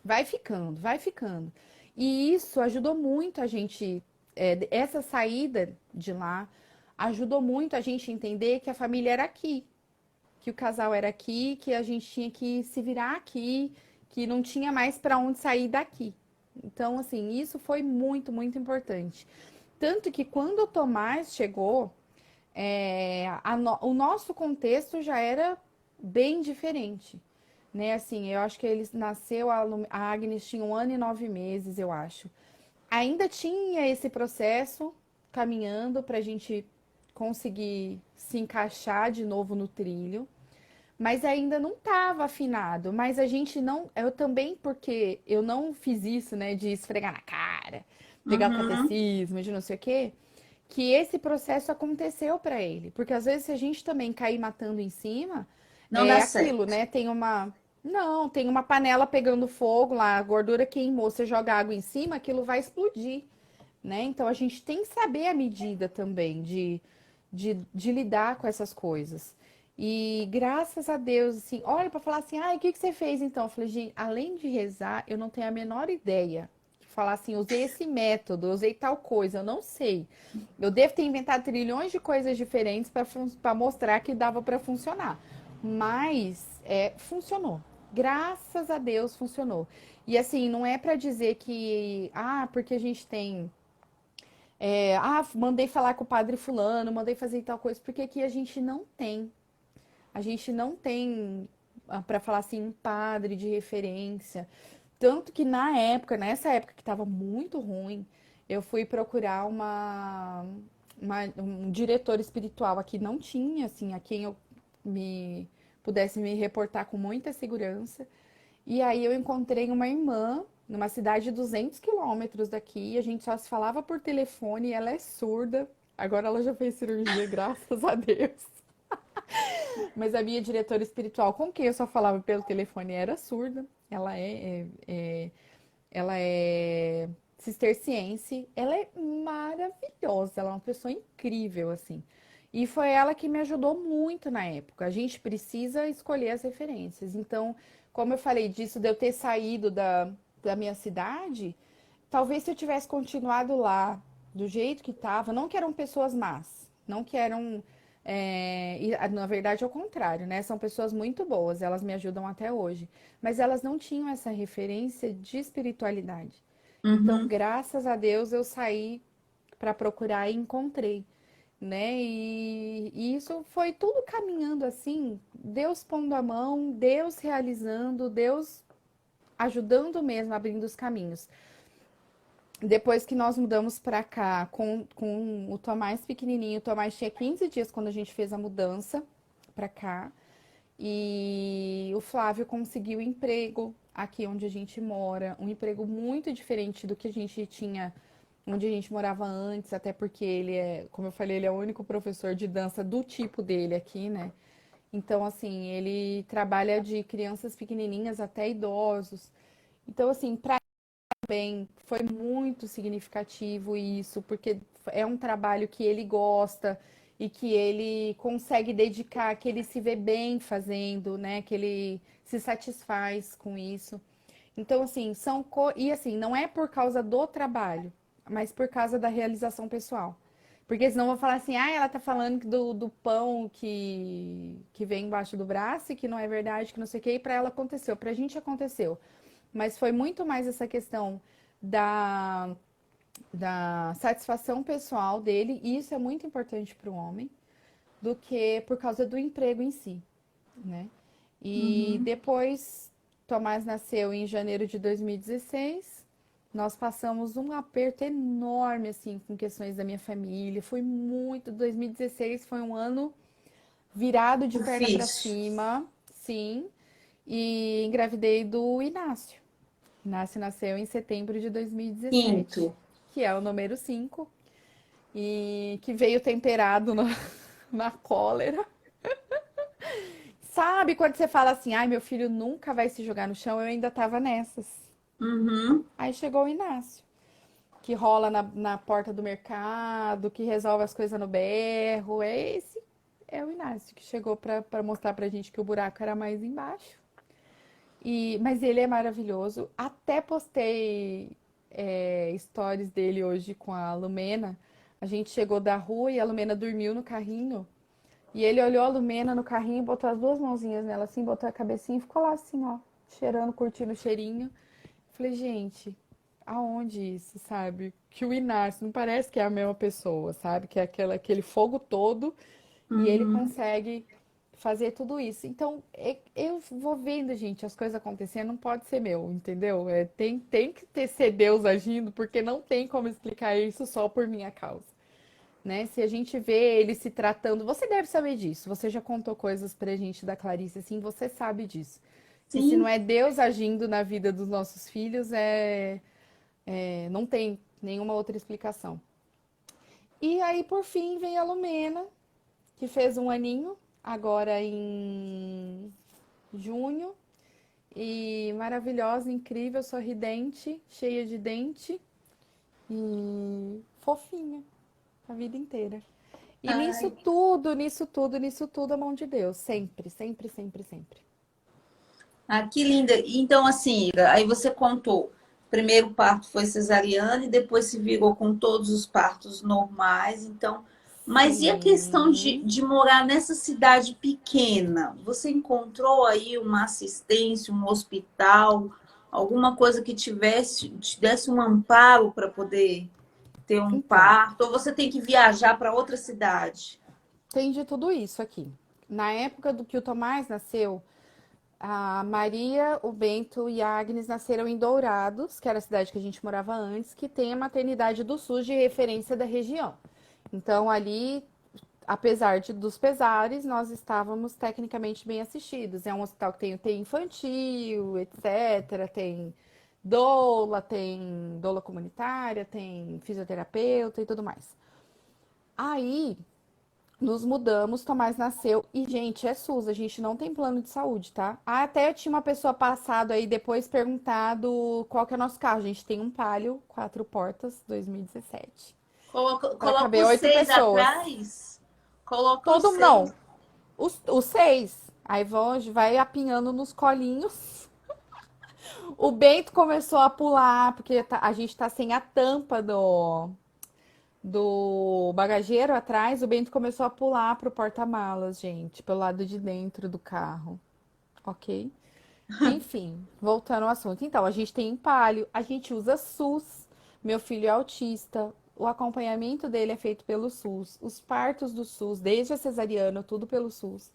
S2: Vai ficando, vai ficando. E isso ajudou muito a gente, essa saída de lá ajudou muito a gente entender que a família era aqui, que o casal era aqui, que a gente tinha que se virar aqui, que não tinha mais para onde sair daqui. Então, assim, isso foi muito, muito importante. Tanto que quando o Tomás chegou, o nosso contexto já era bem diferente, né? Assim, eu acho que ele nasceu, a Agnes tinha 1 ano e 9 meses, eu acho. Ainda tinha esse processo caminhando para a gente conseguir se encaixar de novo no trilho, mas ainda não estava afinado. Mas a gente não, eu também, porque eu não fiz isso, né, de esfregar na cara, pegar o
S1: Uhum.
S2: catecismo, de não sei o quê, que esse processo aconteceu para ele. Porque às vezes se a gente também cair matando em cima,
S1: Não dá
S2: é aquilo,
S1: certo.
S2: né? Não, tem uma panela pegando fogo lá, a gordura queimou, você joga água em cima, aquilo vai explodir, né? Então a gente tem que saber a medida também de lidar com essas coisas. E graças a Deus, assim, olha para falar assim, ai, o que que você fez então? Eu falei, gente, além de rezar, eu não tenho a menor ideia. Falar assim, usei esse método, usei tal coisa, eu não sei. Eu devo ter inventado trilhões de coisas diferentes para mostrar que dava para funcionar. Mas funcionou. Graças a Deus funcionou. E assim, não é para dizer que, porque a gente tem mandei falar com o padre fulano, mandei fazer tal coisa, porque aqui a gente não tem. A gente não tem, para falar assim, um padre de referência. Tanto que nessa época que estava muito ruim, eu fui procurar um diretor espiritual aqui. Não tinha, assim, a quem eu me pudesse me reportar com muita segurança. E aí eu encontrei uma irmã numa cidade de 200 quilômetros daqui. A gente só se falava por telefone e ela é surda. Agora ela já fez cirurgia, graças a Deus. Mas a minha diretora espiritual, com quem eu só falava pelo telefone, era surda. Ela é cisterciense. Ela é maravilhosa. Ela é uma pessoa incrível, assim. E foi ela que me ajudou muito na época. A gente precisa escolher as referências. Então, como eu falei disso, de eu ter saído da minha cidade, talvez se eu tivesse continuado lá do jeito que estava, não que eram pessoas más, não que eram. Na verdade, ao contrário, né? São pessoas muito boas, elas me ajudam até hoje. Mas elas não tinham essa referência de espiritualidade. Então,
S1: Uhum.
S2: graças a Deus, eu saí para procurar e encontrei, né? E isso foi tudo caminhando assim, Deus pondo a mão, Deus realizando, Deus ajudando mesmo, abrindo os caminhos. Depois que nós mudamos para cá com o Tomás pequenininho, o Tomás tinha 15 dias quando a gente fez a mudança para cá. E o Flávio conseguiu emprego aqui onde a gente mora, um emprego muito diferente do que a gente tinha onde a gente morava antes, até porque ele como eu falei, ele é o único professor de dança do tipo dele aqui, né? Então, assim, ele trabalha de crianças pequenininhas até idosos. Então, assim, para bem, foi muito significativo isso, porque é um trabalho que ele gosta e que ele consegue dedicar, que ele se vê bem fazendo, né? Que ele se satisfaz com isso. Então, assim, e assim, não é por causa do trabalho, mas por causa da realização pessoal. Porque senão vão falar assim, ela tá falando do pão que vem embaixo do braço e que não é verdade, que não sei o quê, e pra ela aconteceu, pra gente aconteceu. Mas foi muito mais essa questão da, da satisfação pessoal dele, e isso é muito importante para o homem, do que por causa do emprego em si, né? E
S1: Uhum.
S2: depois, Tomás nasceu em janeiro de 2016. Nós passamos um aperto enorme, assim, com questões da minha família. Foi muito. 2016 foi um ano virado de perna para
S1: Difícil.
S2: cima, sim. E engravidei do Inácio. Inácio nasceu em setembro de 2017,
S1: Quinto.
S2: que é o número 5 e que veio temperado na cólera. Sabe quando você fala assim, ai, meu filho nunca vai se jogar no chão? Eu ainda tava nessas.
S1: Uhum.
S2: Aí chegou o Inácio, que rola na porta do mercado, que resolve as coisas no berro. É o Inácio que chegou para mostrar pra gente que o buraco era mais embaixo. Mas ele é maravilhoso. Até postei stories dele hoje com a Lumena. A gente chegou da rua e a Lumena dormiu no carrinho. E ele olhou a Lumena no carrinho, botou as duas mãozinhas nela assim, botou a cabecinha e ficou lá assim, ó, cheirando, curtindo o cheirinho. Falei, gente, aonde isso, sabe? Que o Inácio não parece que é a mesma pessoa, sabe? Que é aquele fogo todo e ele
S1: Uhum.
S2: consegue fazer tudo isso. Então, eu vou vendo, gente, as coisas acontecendo, não pode ser meu, entendeu? Tem que ser Deus agindo, porque não tem como explicar isso só por minha causa. Né? Se a gente vê ele se tratando, você deve saber disso. Você já contou coisas pra gente da Clarice, assim, você sabe disso. Que se não
S1: Sim.
S2: é Deus agindo na vida dos nossos filhos, não tem nenhuma outra explicação. E aí, por fim, vem a Lumena, que fez um aninho, agora em junho. E maravilhosa, incrível, sorridente, cheia de dente e fofinha a vida inteira. E
S1: Ai,
S2: nisso tudo, a mão de Deus. Sempre, sempre, sempre, sempre.
S1: que linda. Então, assim, Ira, aí você contou. Primeiro parto foi cesariana e depois se virou com todos os partos normais. Então, mas e a questão
S2: Sim.
S1: de morar nessa cidade pequena? Você encontrou aí uma assistência, um hospital, alguma coisa que te desse um amparo para poder ter um
S2: Então,
S1: parto? Ou você tem que viajar para outra cidade?
S2: tem de tudo isso aqui. Na época do que o Tomás nasceu, a Maria, o Bento e a Agnes nasceram em Dourados, que era a cidade que a gente morava antes, que tem a maternidade do SUS de referência da região. Então, ali, apesar dos pesares, nós estávamos tecnicamente bem assistidos. É um hospital que tem UTI infantil, etc. Tem doula comunitária, tem fisioterapeuta e tudo mais. Aí, nos mudamos, Tomás nasceu e, gente, é SUS, a gente não tem plano de saúde, tá? Até eu tinha uma pessoa passado aí depois perguntado qual que é o nosso carro. A gente tem um Palio, 4 portas, 2017. Para
S1: Coloca
S2: caber
S1: os
S2: 8
S1: seis
S2: pessoas.
S1: atrás. Coloca os
S2: Todo,
S1: seis.
S2: não, os 6. Aí vai apinhando nos colinhos. O Bento começou a pular, porque a gente tá sem a tampa do bagageiro atrás. O Bento começou a pular pro porta-malas, gente, pelo lado de dentro do carro. Ok? Enfim, voltando ao assunto. Então, a gente tem empalho, a gente usa SUS. Meu filho é autista. O acompanhamento dele é feito pelo SUS. Os partos do SUS, desde a cesariana, tudo pelo SUS.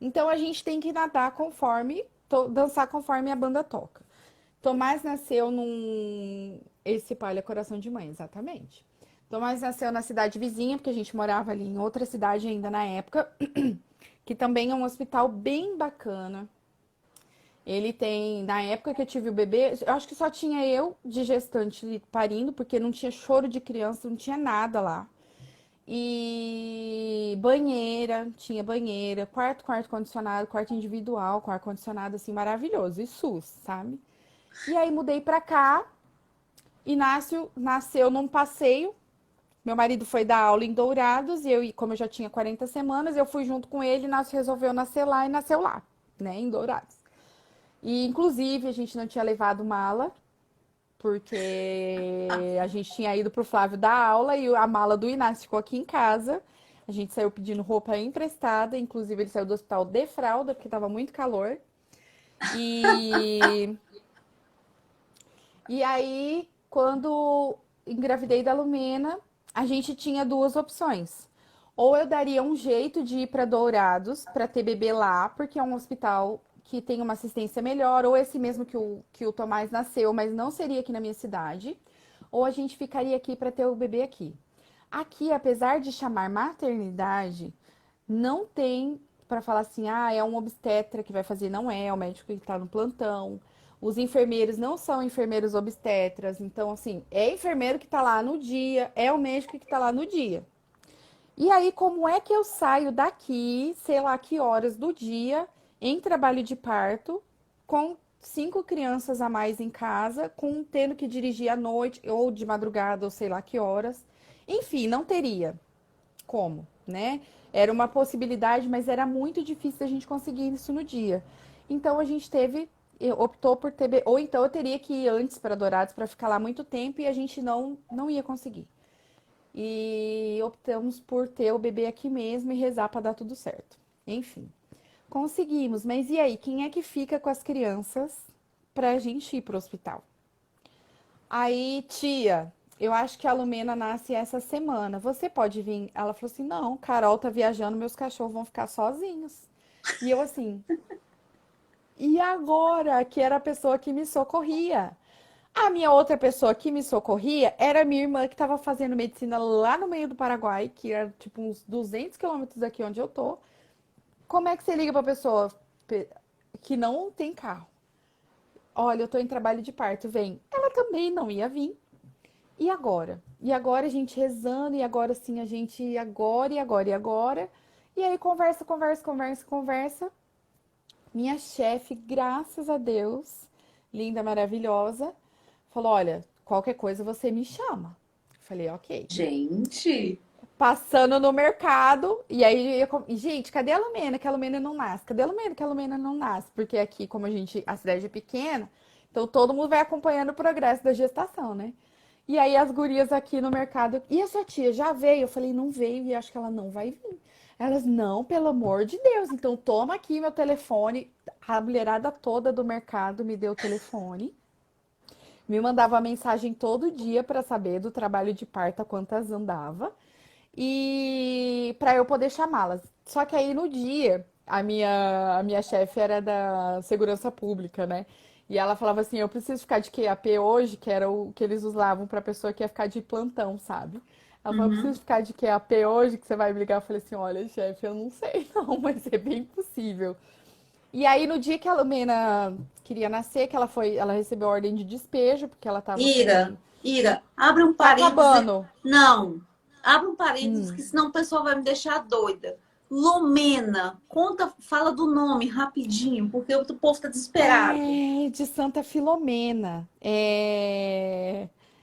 S2: Então, a gente tem que nadar conforme, dançar conforme a banda toca. Tomás nasceu num. Esse palha coração de mãe, exatamente. Tomás nasceu na cidade vizinha, porque a gente morava ali em outra cidade ainda na época, que também é um hospital bem bacana. Ele tem, na época que eu tive o bebê, eu acho que só tinha eu de gestante parindo, porque não tinha choro de criança, não tinha nada lá. E banheira, tinha banheira, quarto com ar-condicionado, quarto individual com ar-condicionado, assim, maravilhoso. E SUS, sabe? E aí mudei pra cá. Inácio nasceu num passeio. Meu marido foi dar aula em Dourados e como eu já tinha 40 semanas, eu fui junto com ele. Inácio resolveu nascer lá e nasceu lá, né, em Dourados. E inclusive a gente não tinha levado mala, porque a gente tinha ido pro Flávio dar aula e a mala do Inácio ficou aqui em casa. A gente saiu pedindo roupa emprestada, inclusive ele saiu do hospital de fralda, porque estava muito calor. E E aí, quando engravidei da Lumena, a gente tinha duas opções. Ou eu daria um jeito de ir para Dourados para ter bebê lá, porque é um hospital que tem uma assistência melhor, ou esse mesmo que o Tomás nasceu, mas não seria aqui na minha cidade. Ou a gente ficaria aqui para ter o bebê aqui. Aqui, apesar de chamar maternidade, não tem para falar assim, é um obstetra que vai fazer, não é o médico que está no plantão. Os enfermeiros não são enfermeiros obstetras, então assim, é enfermeiro que está lá no dia, é o médico que está lá no dia. E aí, como é que eu saio daqui, sei lá que horas do dia, em trabalho de parto, com 5 crianças a mais em casa, com tendo que dirigir à noite ou de madrugada ou sei lá que horas. Enfim, não teria como, né? Era uma possibilidade, mas era muito difícil a gente conseguir isso no dia. Então a gente optou por ter, ou então eu teria que ir antes para Dourados para ficar lá muito tempo e a gente não ia conseguir. E optamos por ter o bebê aqui mesmo e rezar para dar tudo certo. Enfim, conseguimos. Mas e aí, quem é que fica com as crianças para a gente ir para o hospital? Aí, tia, eu acho que a Lumena nasce essa semana. Você pode vir? Ela falou assim: não, Carol tá viajando, meus cachorros vão ficar sozinhos. E eu assim, e agora? Que era a pessoa que me socorria. A minha outra pessoa que me socorria era a minha irmã que estava fazendo medicina lá no meio do Paraguai, que era tipo uns 200 quilômetros daqui onde eu tô. Como é que você liga pra pessoa que não tem carro? Olha, eu tô em trabalho de parto, vem. Ela também não ia vir. E agora? E agora a gente rezando, e agora sim a gente, agora, e agora, e agora. E aí conversa, conversa, conversa, conversa. Minha chefe, graças a Deus, linda, maravilhosa, falou: olha, qualquer coisa você me chama. Falei, ok.
S1: Gente,
S2: Passando no mercado, e aí, gente, cadê a Lumena? Que a Lumena não nasce. Cadê a Lumena? Que a Lumena não nasce. Porque aqui, como a cidade é pequena, então todo mundo vai acompanhando o progresso da gestação, né? E aí as gurias aqui no mercado, e a sua tia já veio? Eu falei, não veio e acho que ela não vai vir. Elas, não, pelo amor de Deus. Então toma aqui meu telefone. A mulherada toda do mercado me deu o telefone. Me mandava mensagem todo dia para saber do trabalho de parto, a quantas andava e para eu poder chamá-las. Só que aí no dia, a minha chefe era da segurança pública, né? E ela falava assim: eu preciso ficar de QAP hoje, que era o que eles usavam para pessoa que ia ficar de plantão, sabe? Ela falou: eu
S1: uhum.
S2: preciso ficar de QAP hoje, que você vai me ligar. Eu falei assim: olha, chefe, eu não sei não, mas é bem possível. E aí no dia que a Lumena queria nascer, ela recebeu ordem de despejo, porque ela tava com.
S1: Ira, abre um
S2: Tá
S1: parêntese.
S2: acabando.
S1: Não, abre um parêntese, que
S2: Hum.
S1: senão o pessoal vai me deixar doida. Lumena, conta, fala do nome rapidinho, porque o povo tá desesperado.
S2: É de Santa Filomena.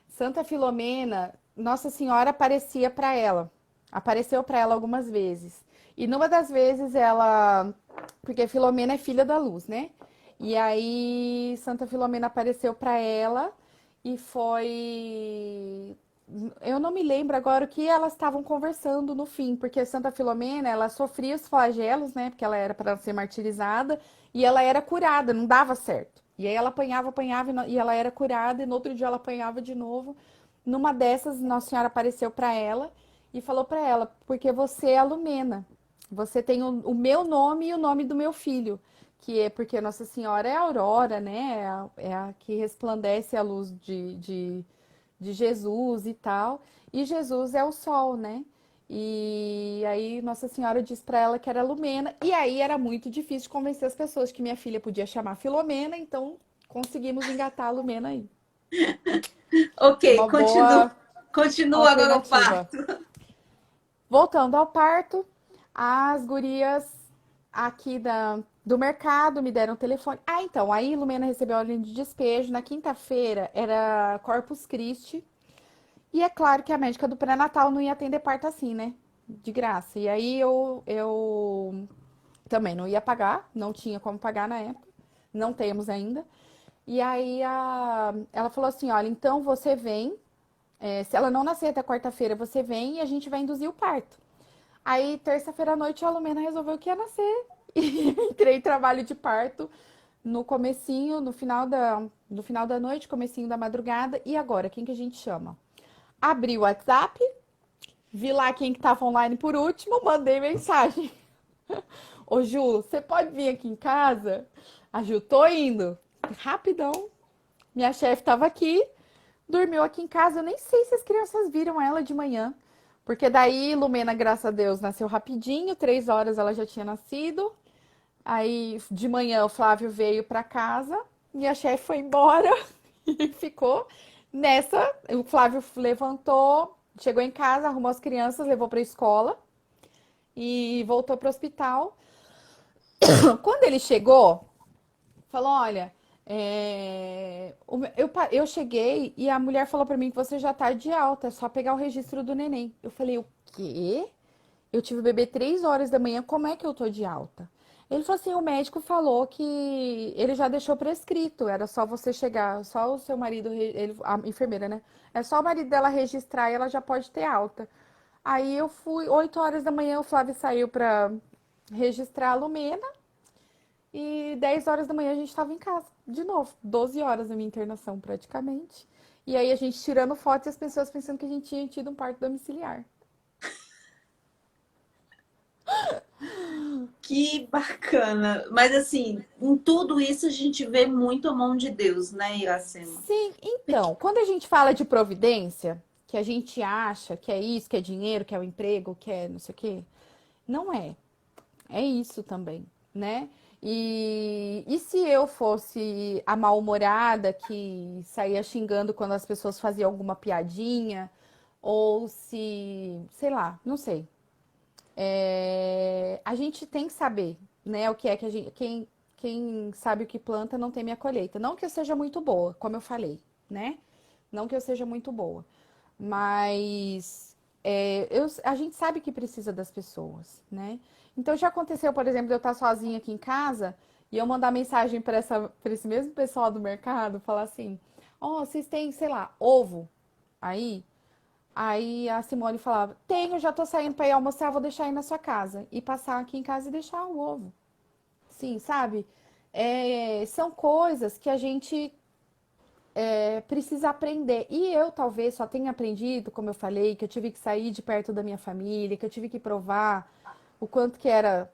S2: Santa Filomena, Nossa Senhora aparecia para ela. Apareceu para ela algumas vezes. E numa das vezes porque Filomena é filha da luz, né? E aí Santa Filomena apareceu para ela e foi. Eu não me lembro agora o que elas estavam conversando no fim, porque Santa Filomena, ela sofria os flagelos, né? Porque ela era para ser martirizada e ela era curada, não dava certo. E aí ela apanhava, apanhava e ela era curada e no outro dia ela apanhava de novo. Numa dessas, Nossa Senhora apareceu para ela e falou para ela: porque você é a Lumena. Você tem o meu nome e o nome do meu filho, que é porque Nossa Senhora é a aurora, né? É a que resplandece a luz de Jesus e tal. E Jesus é o sol, né? E aí Nossa Senhora disse para ela que era Lumena. E aí era muito difícil de convencer as pessoas que minha filha podia chamar Filomena, então conseguimos engatar a Lumena aí.
S1: Ok,
S2: Uma
S1: continua,
S2: boa
S1: continua agora o
S2: alternativa.
S1: parto.
S2: Voltando ao parto, as gurias aqui do mercado me deram o telefone. Ah, então, aí Lumena recebeu a ordem de despejo. Na quinta-feira era Corpus Christi. E é claro que a médica do pré-natal não ia atender parto assim, né? De graça. E aí eu também não ia pagar, não tinha como pagar na época, não temos ainda. E aí ela falou assim: olha, então você vem, se ela não nascer até quarta-feira, você vem e a gente vai induzir o parto. Aí, terça-feira à noite, a Lumena resolveu que ia nascer. E entrei em trabalho de parto no comecinho, no final da noite, comecinho da madrugada. E agora, quem que a gente chama? Abri o WhatsApp, vi lá quem que tava online por último, mandei mensagem. Ô Ju, você pode vir aqui em casa? A Ju, tô indo. Rapidão. Minha chefe tava aqui, dormiu aqui em casa. Eu nem sei se as crianças viram ela de manhã. Porque daí, Lumena, graças a Deus, nasceu rapidinho. 3 horas ela já tinha nascido. Aí, de manhã, o Flávio veio pra casa. Minha chefe foi embora e ficou nessa. O Flávio levantou, chegou em casa, arrumou as crianças, levou pra escola e voltou pro hospital. Quando ele chegou, falou: olha, Eu cheguei e a mulher falou pra mim que você já tá de alta, é só pegar o registro do neném. Eu falei, o quê? Eu tive o bebê 3 horas da manhã, como é que eu tô de alta? Ele falou assim, o médico falou que ele já deixou prescrito, era só você chegar, só o seu marido, a enfermeira, né? É só o marido dela registrar e ela já pode ter alta. Aí eu fui, 8 horas da manhã, o Flávio saiu pra registrar a Lumena e 10 horas da manhã a gente estava em casa, de novo. 12 horas a minha internação praticamente. E aí a gente tirando foto e as pessoas pensando que a gente tinha tido um parto domiciliar.
S1: Que bacana. Mas assim, em tudo isso a gente vê muito a mão de Deus, né, Iracema?
S2: Sim, então, quando a gente fala de providência, que a gente acha que é isso, que é dinheiro, que é o emprego, que é não sei o quê, não é. É isso também, né? E se eu fosse a mal-humorada que saía xingando quando as pessoas faziam alguma piadinha, ou se, sei lá, não sei. A gente tem que saber, né, o que é que a gente, quem sabe o que planta não teme a colheita. Não que eu seja muito boa, como eu falei, né? Não que eu seja muito boa, mas a gente sabe que precisa das pessoas, né? Então já aconteceu, por exemplo, de eu estar sozinha aqui em casa e eu mandar mensagem para esse mesmo pessoal do mercado, falar assim: ó, vocês têm, sei lá, ovo aí? Aí a Simone falava: tenho, já tô saindo para ir almoçar, vou deixar aí na sua casa. E passar aqui em casa e deixar o ovo. Sim, sabe? São coisas que a gente precisa aprender. E eu talvez só tenha aprendido, como eu falei, que eu tive que sair de perto da minha família, que eu tive que provar o quanto que era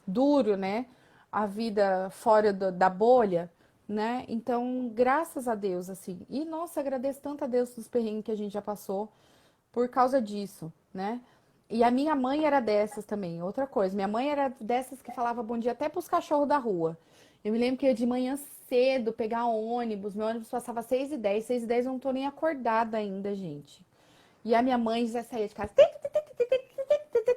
S2: duro, né? A vida fora da bolha, né? Então, graças a Deus, assim. E, nossa, agradeço tanto a Deus dos perrengues que a gente já passou por causa disso, né? E a minha mãe era dessas também. Outra coisa, minha mãe era dessas que falava bom dia até pros cachorros da rua. Eu me lembro que eu ia de manhã cedo pegar ônibus. Meu ônibus passava 6h10. 6h10 eu não tô nem acordada ainda, gente. E a minha mãe já saía de casa.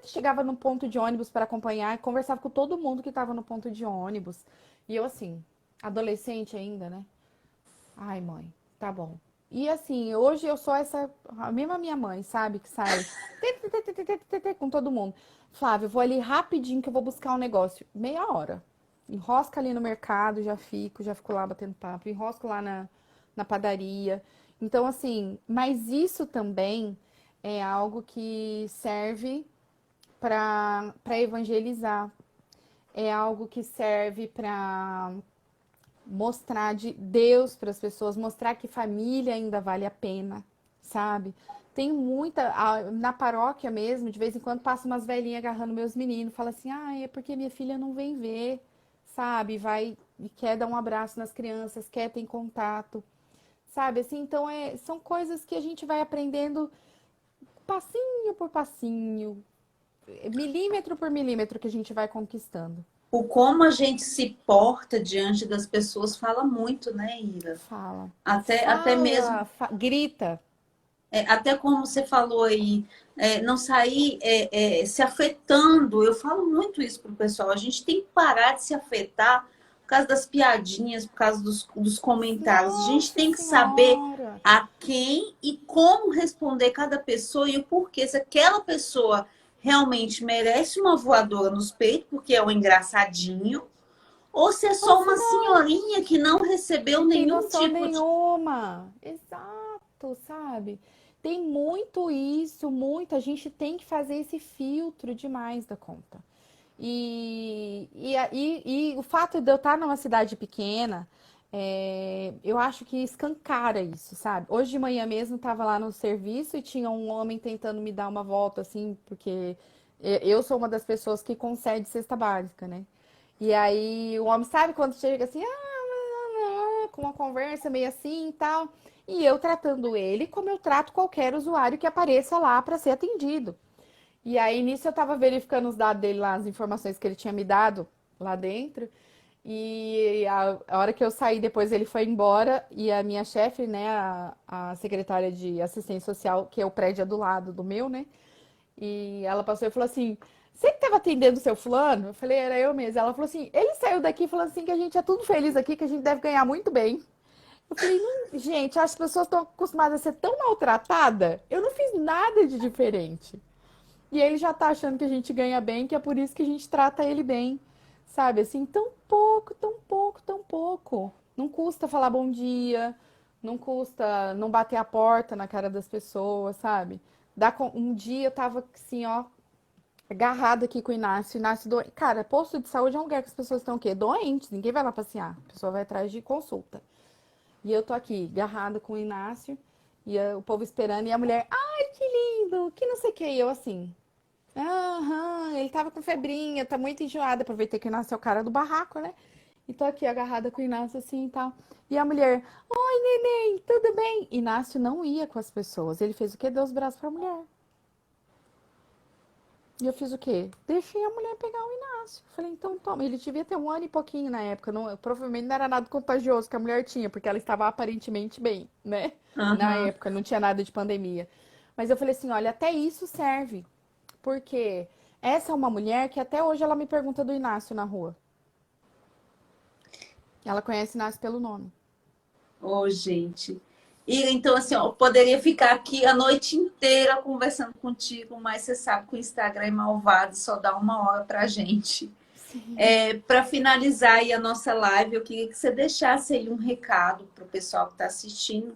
S2: Chegava no ponto de ônibus para acompanhar e conversava com todo mundo que estava no ponto de ônibus. E eu, assim, adolescente ainda, né? Ai, mãe, tá bom. E assim, hoje eu sou essa, a mesma minha mãe, sabe? Que sai com todo mundo. Flávio, eu vou ali rapidinho que eu vou buscar um negócio. Meia hora. Enrosca ali no mercado, já fico lá batendo papo. Enrosco lá na padaria. Então, assim, mas isso também é algo que serve para evangelizar. É algo que serve para mostrar de Deus para as pessoas, mostrar que família ainda vale a pena, sabe? Tem muita, na paróquia mesmo, de vez em quando passa umas velhinhas agarrando meus meninos, fala assim: "Ah, é porque minha filha não vem ver", sabe? Vai e quer dar um abraço nas crianças, quer ter contato, sabe? Assim, então são coisas que a gente vai aprendendo passinho por passinho, milímetro por milímetro que a gente vai conquistando.
S1: O como a gente se porta diante das pessoas fala muito, né, Ira?
S2: Fala,
S1: Até mesmo,
S2: grita.
S1: até como você falou aí, não sair se afetando. Eu falo muito isso pro pessoal. A gente tem que parar de se afetar por causa das piadinhas, por causa dos comentários. A gente
S2: Nossa
S1: tem que saber
S2: Senhora!
S1: a quem e como responder cada pessoa e o porquê. Se aquela pessoa realmente merece uma voadora nos peitos, porque é um engraçadinho, ou se é
S2: Ou
S1: só
S2: se
S1: uma
S2: não,
S1: senhorinha que não recebeu
S2: não tem
S1: nenhum
S2: noção
S1: tipo de.
S2: nenhuma. Exato, sabe? Tem muito isso, muito. A gente tem que fazer esse filtro demais da conta. E o fato de eu estar numa cidade pequena, eu acho que escancara isso, sabe? Hoje de manhã mesmo estava lá no serviço e tinha um homem tentando me dar uma volta, assim, porque eu sou uma das pessoas que concede cesta básica, né? E aí o homem sabe quando chega assim, com uma conversa meio assim e tal. E eu tratando ele como eu trato qualquer usuário que apareça lá para ser atendido. E aí, nisso, eu tava verificando os dados dele lá, as informações que ele tinha me dado lá dentro. E a hora que eu saí, depois ele foi embora. E a minha chefe, né, a secretária de assistência social, que é o prédio é do lado do meu, né? E ela passou e falou assim: você que estava atendendo o seu fulano? Eu falei, era eu mesmo. Ela falou assim, ele saiu daqui falando assim que a gente é tudo feliz aqui, que a gente deve ganhar muito bem. Eu falei, não, gente, as pessoas estão acostumadas a ser tão maltratada. Eu não fiz nada de diferente. E ele já tá achando que a gente ganha bem, que é por isso que a gente trata ele bem. Sabe, assim, tão pouco, tão pouco, tão pouco. Não custa falar bom dia, não custa não bater a porta na cara das pessoas, sabe? Um dia eu tava assim, ó, agarrada aqui com o Inácio. Inácio doente. Cara, posto de saúde é um lugar que as pessoas estão o quê? Doentes. Ninguém vai lá passear. A pessoa vai atrás de consulta. E eu tô aqui, agarrada com o Inácio. E o povo esperando. E a mulher, ai, que lindo, que não sei o que. E eu assim, aham, ele tava com febrinha, tá muito enjoada. Aproveitei que o Inácio é o cara do barraco, né? E tô aqui agarrada com o Inácio assim e tal. E a mulher, oi, neném, tudo bem? Inácio não ia com as pessoas. Ele fez o quê? Deu os braços pra mulher. E eu fiz o quê? Deixei a mulher pegar o Inácio. Falei, então toma. Ele devia ter 1 ano e pouquinho na época. Não, provavelmente não era nada contagioso que a mulher tinha, porque ela estava aparentemente bem, né? Na
S1: Aham.
S2: época, não tinha nada de pandemia. Mas eu falei assim, olha, até isso serve. Porque essa é uma mulher que até hoje ela me pergunta do Inácio na rua. Ela conhece o Inácio pelo nome.
S1: Ô, gente. E então, assim, ó, eu poderia ficar aqui a noite inteira conversando contigo, mas você sabe que o Instagram é malvado, só dá 1 hora pra gente.
S2: Sim.
S1: Para finalizar aí a nossa live, eu queria que você deixasse aí um recado para o pessoal que está assistindo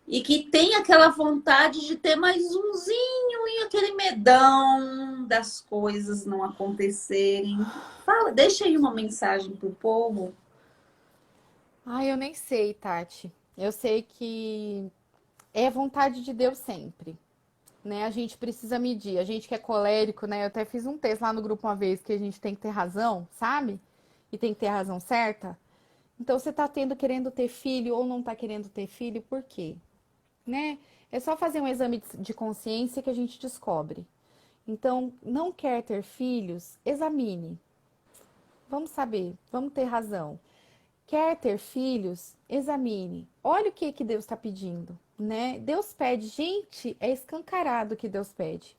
S1: e que tem aquela vontade de ter mais umzinho e aquele medão das coisas não acontecerem. Fala, deixa aí uma mensagem pro povo.
S2: Ai, eu nem sei, Tati. Eu sei que é vontade de Deus sempre. Né? A gente precisa medir. A gente que é colérico, né? Eu até fiz um texto lá no grupo uma vez que a gente tem que ter razão, sabe? E tem que ter a razão certa. Então, você tá querendo ter filho ou não tá querendo ter filho, por quê? Né? É só fazer um exame de consciência que a gente descobre. Então, não quer ter filhos? Examine. Vamos saber, vamos ter razão. Quer ter filhos? Examine. Olha o que que Deus está pedindo, né? Deus pede, gente, é escancarado o que Deus pede.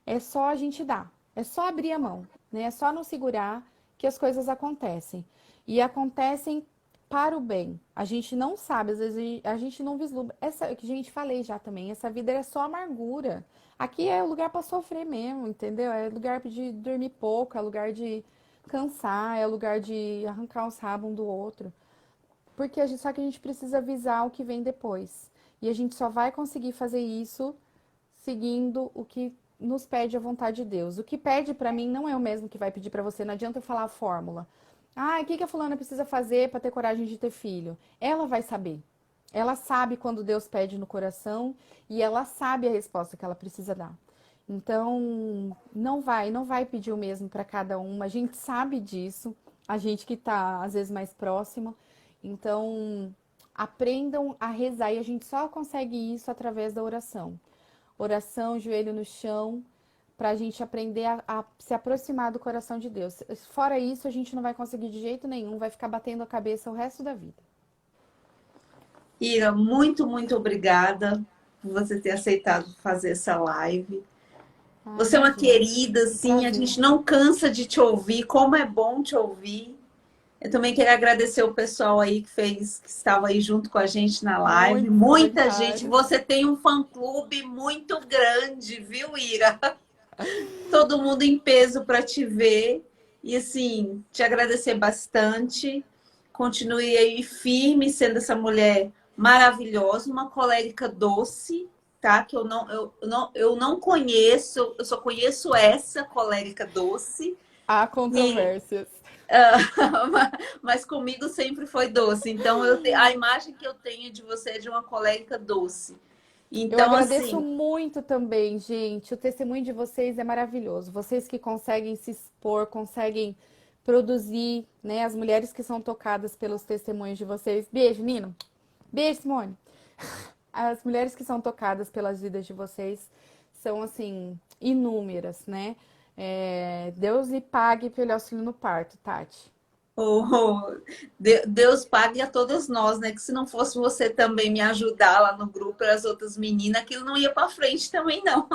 S2: É só a gente dar, é só abrir a mão, né? É só não segurar que as coisas acontecem. E acontecem para o bem. A gente não sabe, às vezes a gente não vislumbra. Essa que a gente falei já também, essa vida é só amargura. Aqui é o lugar para sofrer mesmo, entendeu? É lugar de dormir pouco, é lugar de cansar, é lugar de arrancar os rabos um do outro. Porque só que a gente precisa avisar o que vem depois. E a gente só vai conseguir fazer isso seguindo o que nos pede a vontade de Deus. O que pede para mim não é o mesmo que vai pedir para você. Não adianta eu falar a fórmula. Ah, o que que a fulana precisa fazer para ter coragem de ter filho? Ela vai saber. Ela sabe quando Deus pede no coração e ela sabe a resposta que ela precisa dar. Então, não vai pedir o mesmo para cada uma. A gente sabe disso, a gente que está às vezes mais próximo. Então, aprendam a rezar e a gente só consegue isso através da oração. Oração, joelho no chão, para a gente aprender a se aproximar do coração de Deus. Fora isso, a gente não vai conseguir de jeito nenhum, vai ficar batendo a cabeça o resto da vida.
S1: Ira, muito, muito obrigada por você ter aceitado fazer essa live.
S2: Ah,
S1: Você é uma
S2: imagina.
S1: querida,
S2: Um
S1: assim, a
S2: prazer.
S1: gente não cansa de te ouvir, como é bom te ouvir. Eu também queria agradecer o pessoal aí que estava aí junto com a gente na live.
S2: Muitos
S1: Muita gente.
S2: comentários.
S1: Você tem um fã-clube muito grande, viu, Ira? Todo mundo em peso para te ver. E assim, te agradecer bastante. Continue aí firme, sendo essa mulher maravilhosa, uma colérica doce, tá? Que eu não conheço, eu só conheço essa colérica doce.
S2: Há
S1: E
S2: controvérsias.
S1: mas comigo sempre foi doce. Então, a imagem que eu tenho de você é de uma colérica doce.
S2: Eu
S1: Então,
S2: agradeço
S1: assim,
S2: muito também, gente. O testemunho de vocês é maravilhoso. Vocês que conseguem se expor, conseguem produzir, né? As mulheres que são tocadas pelos testemunhos de vocês. Beijo, Nino. Beijo, Simone. As mulheres que são tocadas pelas vidas de vocês são, assim, inúmeras, né? Deus lhe pague pelo auxílio no parto, Tati.
S1: Deus pague a todas nós, né? Que se não fosse você também me ajudar lá no grupo, as outras meninas, aquilo não ia para frente também, não.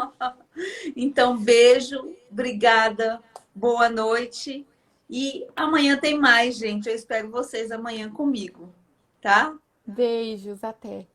S1: Então, beijo, obrigada. boa noite. E amanhã tem mais, gente. Eu espero vocês amanhã comigo, tá?
S2: Beijos, até.